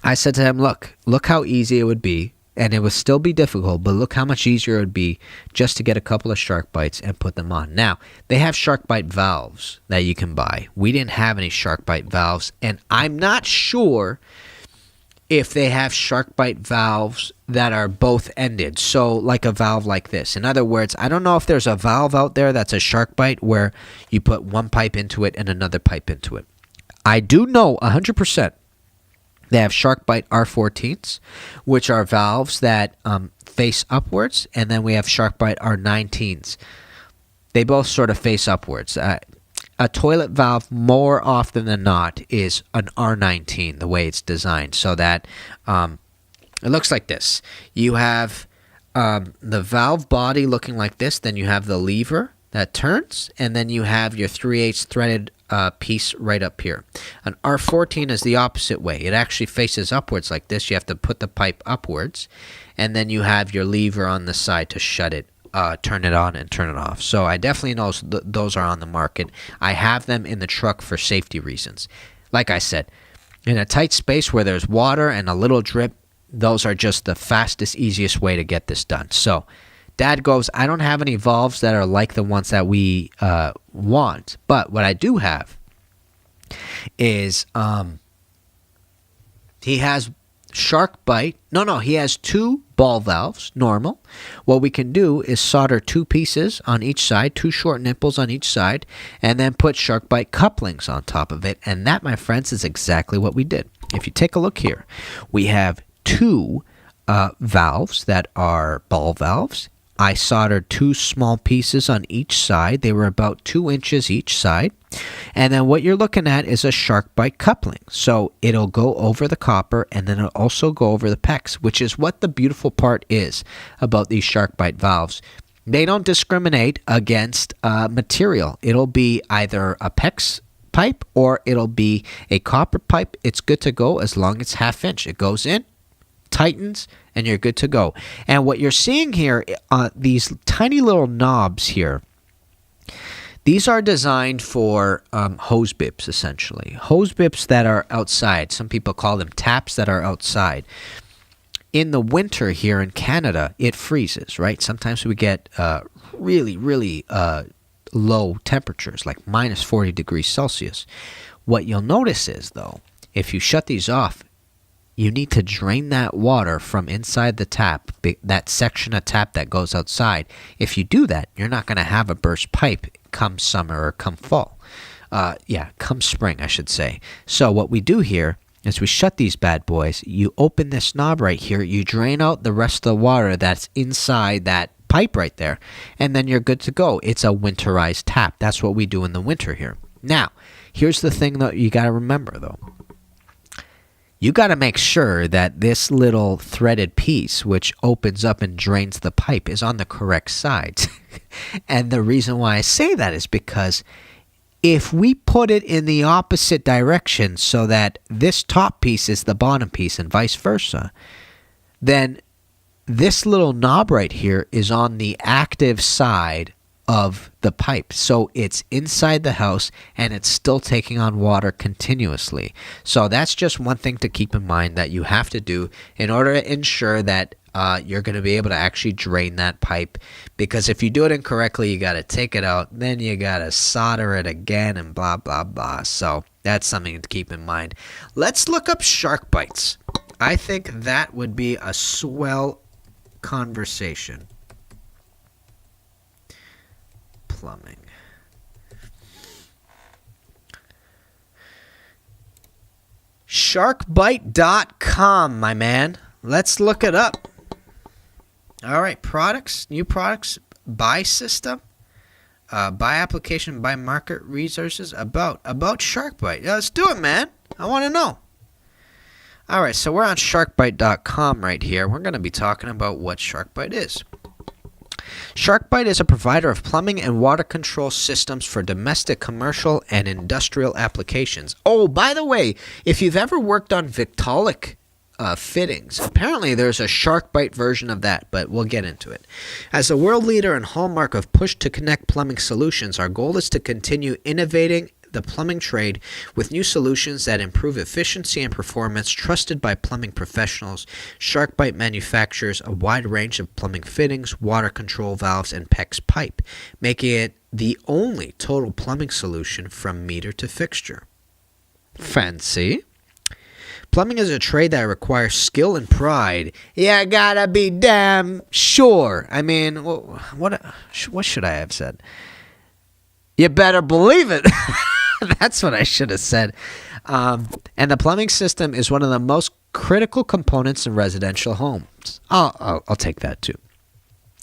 I said to him, look how easy it would be. And it would still be difficult, but look how much easier it would be just to get a couple of shark bites and put them on. Now, they have shark bite valves that you can buy. We didn't have any shark bite valves, and I'm not sure if they have shark bite valves that are both ended, so like a valve like this. In other words, I don't know if there's a valve out there that's a shark bite where you put one pipe into it and another pipe into it. I do know 100%. They have shark bite R14s, which are valves that face upwards, and then we have shark bite R19s. They both sort of face upwards. A toilet valve, more often than not, is an R19, the way it's designed, so that it looks like this. You have the valve body looking like this, then you have the lever that turns, and then you have your 3/8 threaded piece right up here. An R14 is the opposite way. It actually faces upwards like this. You have to put the pipe upwards, and then you have your lever on the side to shut it turn it on and turn it off. So I definitely know those are on the market. I have them in the truck for safety reasons. Like I said, in a tight space where there's water and a little drip, those are just the fastest, easiest way to get this done. So Dad goes, I don't have any valves that are like the ones that we want. But what I do have is he has shark bite. No, he has 2 ball valves, normal. What we can do is solder 2 pieces on each side, 2 short nipples on each side, and then put shark bite couplings on top of it. And that, my friends, is exactly what we did. If you take a look here, we have 2 valves that are ball valves. I soldered 2 small pieces on each side. They were about 2 inches each side. And then what you're looking at is a shark bite coupling. So it'll go over the copper, and then it'll also go over the PEX, which is what the beautiful part is about these shark bite valves. They don't discriminate against material. It'll be either a PEX pipe or it'll be a copper pipe. It's good to go as long as it's 1/2 inch. It goes in, tightens, and you're good to go. And what you're seeing here, these tiny little knobs here, these are designed for hose bips, essentially. Hose bips that are outside. Some people call them taps that are outside. In the winter here in Canada, it freezes, right? Sometimes we get really, really low temperatures, like minus 40 degrees Celsius. What you'll notice is, though, if you shut these off, you need to drain that water from inside the tap, that section of tap that goes outside. If you do that, you're not going to have a burst pipe come summer or come fall. Come spring, I should say. So what we do here is we shut these bad boys. You open this knob right here. You drain out the rest of the water that's inside that pipe right there, and then you're good to go. It's a winterized tap. That's what we do in the winter here. Now, here's the thing that you got to remember, though. You got to make sure that this little threaded piece, which opens up and drains the pipe, is on the correct side. And the reason why I say that is because if we put it in the opposite direction so that this top piece is the bottom piece and vice versa, then this little knob right here is on the active side of the pipe. So it's inside the house and it's still taking on water continuously. So that's just one thing to keep in mind that you have to do in order to ensure that you're going to be able to actually drain that pipe. Because if you do it incorrectly, you got to take it out, then you got to solder it again and blah, blah, blah. So that's something to keep in mind. Let's look up shark bites. I think that would be a swell conversation. Plumbing. Sharkbite.com, my man. Let's look it up. All right, products, new products, buy system, buy application, buy market resources, about Sharkbite. Yeah, let's do it, man. I want to know. All right, so we're on sharkbite.com right here. We're going to be talking about what Sharkbite is. Sharkbite is a provider of plumbing and water control systems for domestic, commercial, and industrial applications. Oh, by the way, if you've ever worked on Victaulic fittings, apparently there's a Sharkbite version of that, but we'll get into it. As a world leader and hallmark of push-to-connect plumbing solutions, our goal is to continue innovating the plumbing trade with new solutions that improve efficiency and performance. Trusted by plumbing professionals, Sharkbite manufactures a wide range of plumbing fittings, water control valves, and PEX pipe, making it the only total plumbing solution from meter to fixture. Fancy. Plumbing is a trade that requires skill and pride. You gotta be damn sure. I mean, what should I have said? You better believe it. That's what I should have said. And the plumbing system is one of the most critical components in residential homes. I'll take that too.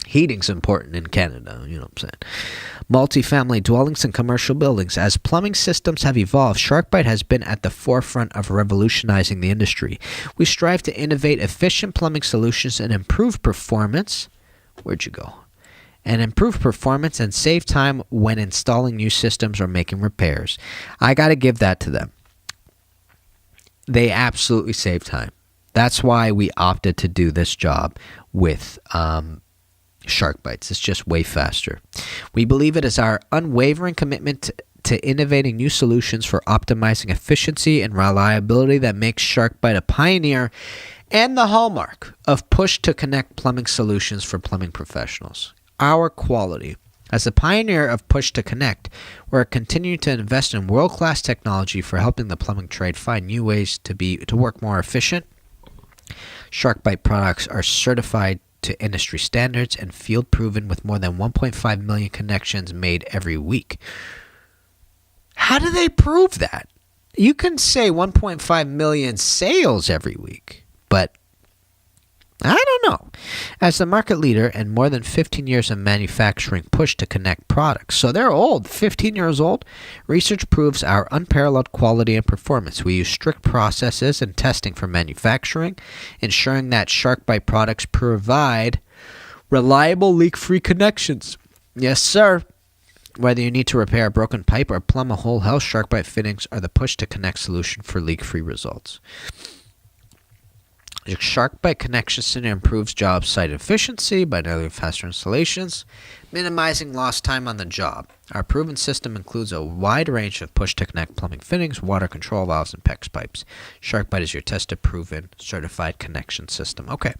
Heating's important in Canada, you know what I'm saying. Multifamily dwellings and commercial buildings. As plumbing systems have evolved, Sharkbite has been at the forefront of revolutionizing the industry. We strive to innovate efficient plumbing solutions and improve performance. Where'd you go? And improve performance and save time when installing new systems or making repairs. I got to give that to them. They absolutely save time. That's why we opted to do this job with shark bites. It's just way faster. We believe it is our unwavering commitment to innovating new solutions for optimizing efficiency and reliability that makes SharkBite a pioneer and the hallmark of push-to-connect plumbing solutions for plumbing professionals. Our quality. As a pioneer of push-to-connect, we're continuing to invest in world-class technology for helping the plumbing trade find new ways to work more efficient. SharkBite products are certified to industry standards and field-proven with more than 1.5 million connections made every week. How do they prove that? You can say 1.5 million sales every week, but I don't know. As the market leader and more than 15 years of manufacturing push-to-connect products, so they're old, 15 years old, research proves our unparalleled quality and performance. We use strict processes and testing for manufacturing, ensuring that SharkBite products provide reliable leak-free connections. Yes, sir. Whether you need to repair a broken pipe or plumb a whole house, SharkBite fittings are the push-to-connect solution for leak-free results. The SharkBite Connection Center improves job site efficiency by enabling faster installations, minimizing lost time on the job. Our proven system includes a wide range of push-to-connect plumbing fittings, water control valves, and PEX pipes. SharkBite is your tested, proven, certified connection system. Okay.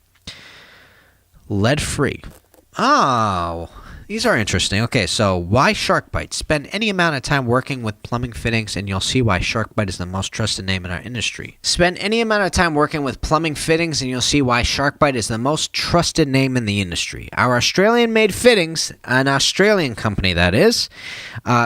Lead-free. Oh, these are interesting. Okay, so why SharkBite? Spend any amount of time working with plumbing fittings and you'll see why SharkBite is the most trusted name in our industry. Spend any amount of time working with plumbing fittings and you'll see why SharkBite is the most trusted name in the industry. Our Australian-made fittings, an Australian company that is,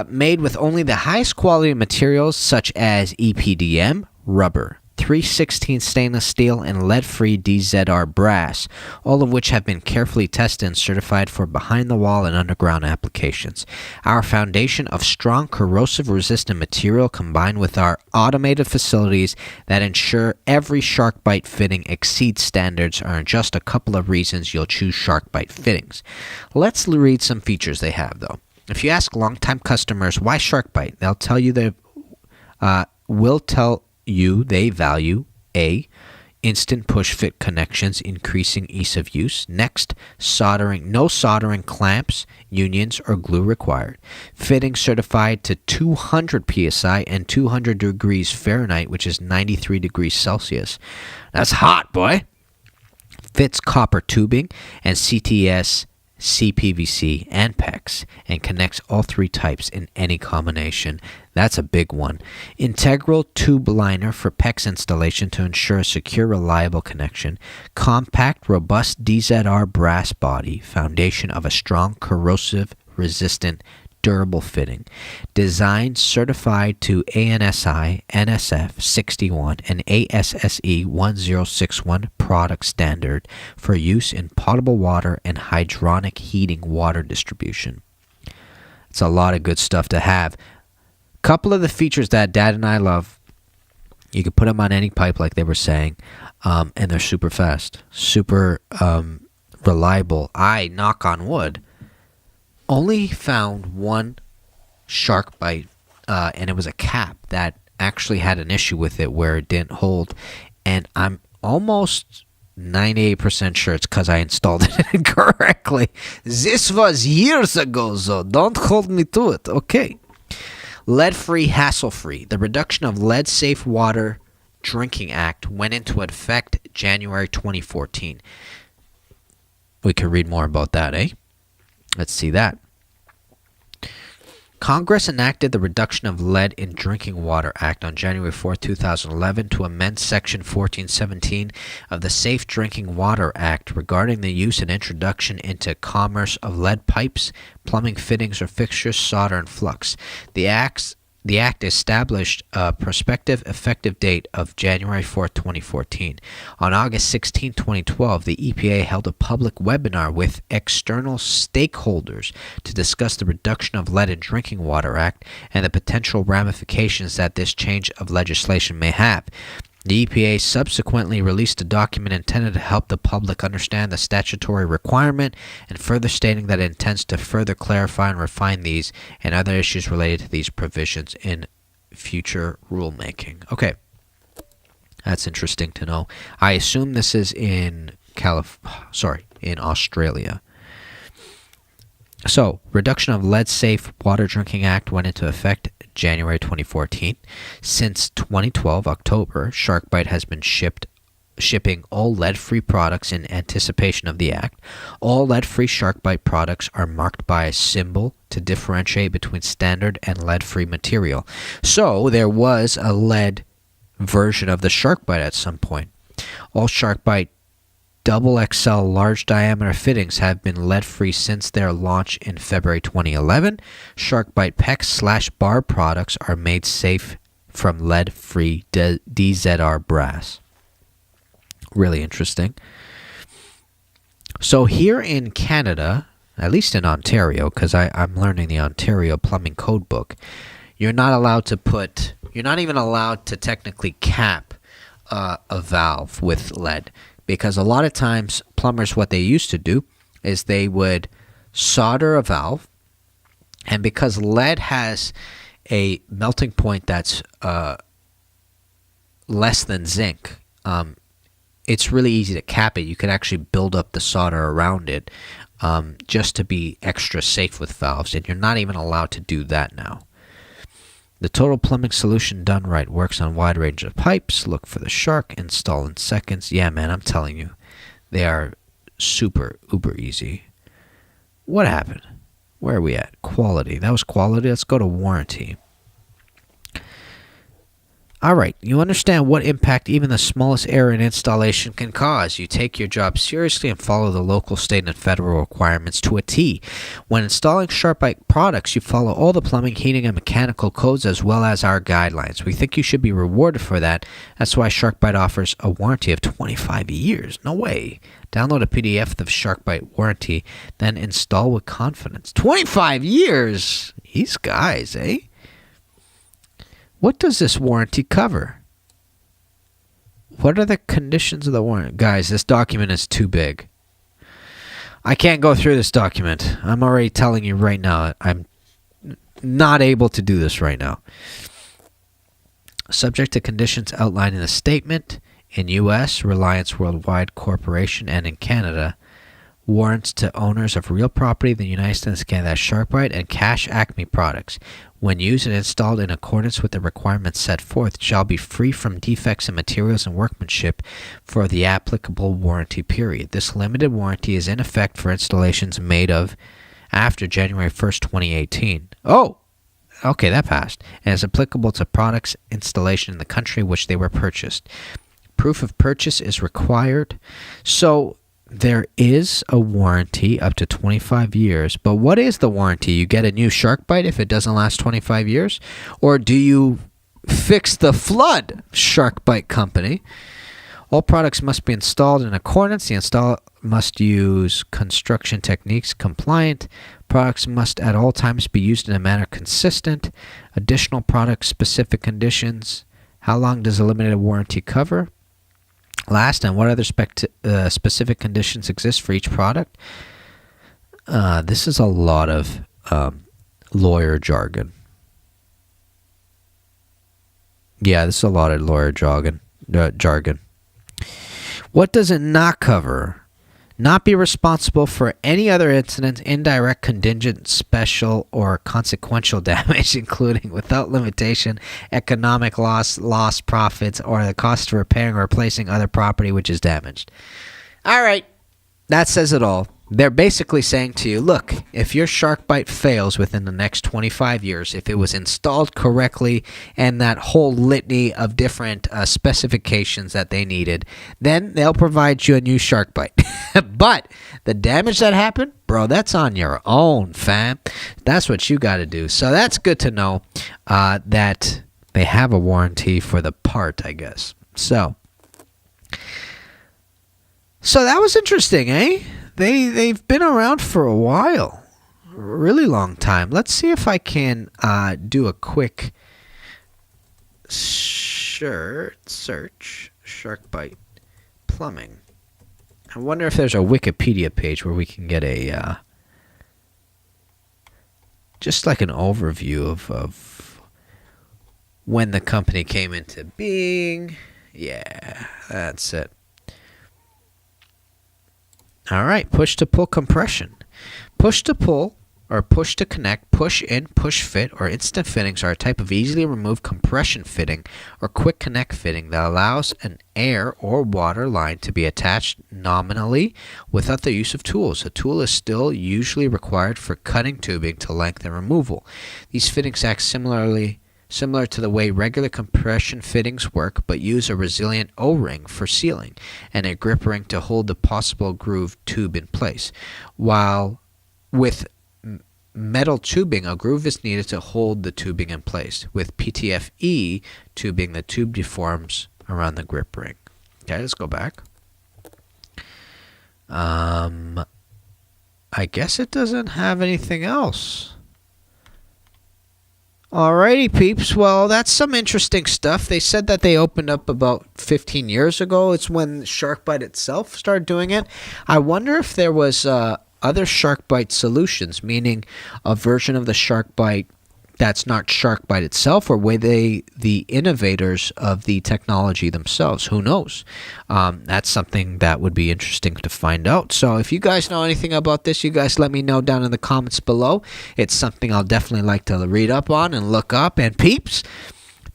made with only the highest quality materials such as EPDM, rubber, 3/16 stainless steel, and lead-free DZR brass, all of which have been carefully tested and certified for behind-the-wall and underground applications. Our foundation of strong corrosive-resistant material combined with our automated facilities that ensure every SharkBite fitting exceeds standards are just a couple of reasons you'll choose SharkBite fittings. Let's read some features they have, though. If you ask longtime customers why SharkBite, they'll tell you they they value A, instant push fit connections, increasing ease of use. Next, no soldering clamps, unions, or glue required. Fitting certified to 200 psi and 200 degrees Fahrenheit, which is 93 degrees Celsius. That's hot, boy. Fits copper tubing and CTS, CPVC, and PEX, and connects all three types in any combination. That's a big one. Integral tube liner for PEX installation to ensure a secure, reliable connection. Compact, robust DZR brass body, foundation of a strong, corrosive-resistant, durable fitting. Designed, certified to ANSI, NSF 61, and ASSE 1061 product standard for use in potable water and hydronic heating water distribution. It's a lot of good stuff to have. Couple of the features that Dad and I love, you can put them on any pipe like they were saying, and they're super fast, super reliable. I, knock on wood, only found one SharkBite, and it was a cap that actually had an issue with it where it didn't hold, and I'm almost 98% sure it's because I installed it incorrectly. This was years ago, so don't hold me to it. Okay. Lead-free, hassle-free. The Reduction of Lead-Safe Water Drinking Act went into effect January 2014. We could read more about that, eh? Let's see that. Congress enacted the Reduction of Lead in Drinking Water Act on January 4, 2011 to amend Section 1417 of the Safe Drinking Water Act regarding the use and introduction into commerce of lead pipes, plumbing fittings or fixtures, solder, and flux. The Act established a prospective effective date of January 4, 2014. On August 16, 2012, the EPA held a public webinar with external stakeholders to discuss the Reduction of Lead in Drinking Water Act and the potential ramifications that this change of legislation may have. The EPA subsequently released a document intended to help the public understand the statutory requirement and further stating that it intends to further clarify and refine these and other issues related to these provisions in future rulemaking. Okay, that's interesting to know. I assume this is in Australia. So, Reduction of Lead Safe Water Drinking Act went into effect January 2014. Since 2012 October, SharkBite has been shipping all lead-free products in anticipation of the act. All lead-free SharkBite products are marked by a symbol to differentiate between standard and lead-free material. So, there was a lead version of the SharkBite at some point. All SharkBite Double XL large diameter fittings have been lead-free since their launch in February 2011. SharkBite PEX/bar products are made safe from lead-free DZR brass. Really interesting. So here in Canada, at least in Ontario, because I'm learning the Ontario Plumbing Code Book, you're not even allowed to technically cap a valve with lead. Because a lot of times, plumbers, what they used to do is they would solder a valve, and because lead has a melting point that's less than zinc, it's really easy to cap it. You could actually build up the solder around it just to be extra safe with valves, and you're not even allowed to do that now. The total plumbing solution done right works on a wide range of pipes. Look for the Shark. Install in seconds. Yeah, man, I'm telling you. They are super, uber easy. What happened? Where are we at? Quality. That was quality. Let's go to warranty. All right, you understand what impact even the smallest error in installation can cause. You take your job seriously and follow the local, state, and federal requirements to a T. When installing SharkBite products, you follow all the plumbing, heating, and mechanical codes as well as our guidelines. We think you should be rewarded for that. That's why SharkBite offers a warranty of 25 years. No way. Download a PDF of the SharkBite warranty, then install with confidence. 25 years? These guys, eh? What does this warranty cover? What are the conditions of the warranty? Guys, this document is too big. I can't go through this document. I'm already telling you right now, I'm not able to do this right now. Subject to conditions outlined in the statement, in U.S., Reliance Worldwide Corporation, and in Canada, warrants to owners of real property in the United States and Canada, SharkBite and Cash Acme products, when used and installed in accordance with the requirements set forth, shall be free from defects in materials and workmanship for the applicable warranty period. This limited warranty is in effect for installations made of after January 1st, 2018. Oh, okay, that passed. And is applicable to products installation in the country in which they were purchased. Proof of purchase is required. So there is a warranty up to 25 years, but what is the warranty? You get a new SharkBite if it doesn't last 25 years? Or do you fix the flood, SharkBite company? All products must be installed in accordance. The installer must use construction techniques compliant. Products must at all times be used in a manner consistent. Additional product-specific conditions. How long does a limited warranty cover? Last, and what other specific conditions exist for each product? This is a lot of lawyer jargon. Yeah, this is a lot of lawyer jargon. What does it not cover? Not be responsible for any other incident, indirect, contingent, special, or consequential damage, including without limitation, economic loss, lost profits, or the cost of repairing or replacing other property which is damaged. All right, that says it all. They're basically saying to you, look, if your SharkBite fails within the next 25 years, if it was installed correctly and that whole litany of different specifications that they needed, then they'll provide you a new SharkBite. But the damage that happened, bro, that's on your own, fam. That's what you got to do. So that's good to know that they have a warranty for the part, I guess. So that was interesting, eh? They've been around for a while, a really long time. Let's see if I can do a quick search, SharkBite plumbing. I wonder if there's a Wikipedia page where we can get a just like an overview of when the company came into being. Yeah, that's it. All right, push-to-pull compression. Push-to-pull or push to connect, push in, push fit, or instant fittings are a type of easily removed compression fitting or quick connect fitting that allows an air or water line to be attached nominally without the use of tools. A tool is still usually required for cutting tubing to length and removal. These fittings act similar to the way regular compression fittings work, but use a resilient O-ring for sealing and a grip ring to hold the possible grooved tube in place. While with metal tubing, a groove is needed to hold the tubing in place. With PTFE tubing, the tube deforms around the grip ring. Okay, let's go back. I guess it doesn't have anything else. Alrighty, peeps. Well, that's some interesting stuff. They said that they opened up about 15 years ago. It's when SharkBite itself started doing it. I wonder if there was other SharkBite solutions, meaning a version of the SharkBite that's not SharkBite itself, or were they the innovators of the technology themselves? Who knows? That's something that would be interesting to find out. So if you guys know anything about this, you guys let me know down in the comments below. It's something I'll definitely like to read up on and look up. And peeps,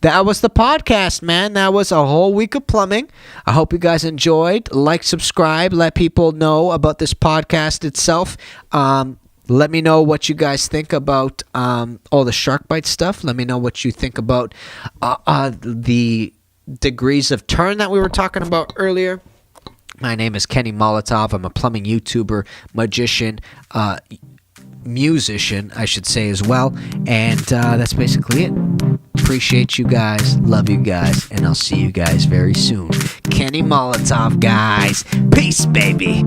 that was the podcast, man. That was a whole week of plumbing. I hope you guys enjoyed. Like, subscribe, let people know about this podcast itself. Let me know what you guys think about all the SharkBite stuff. Let me know what you think about the degrees of turn that we were talking about earlier. My name is Kenny Molotov. I'm a plumbing YouTuber, magician, musician, I should say as well. And that's basically it. Appreciate you guys. Love you guys. And I'll see you guys very soon. Kenny Molotov, guys. Peace, baby.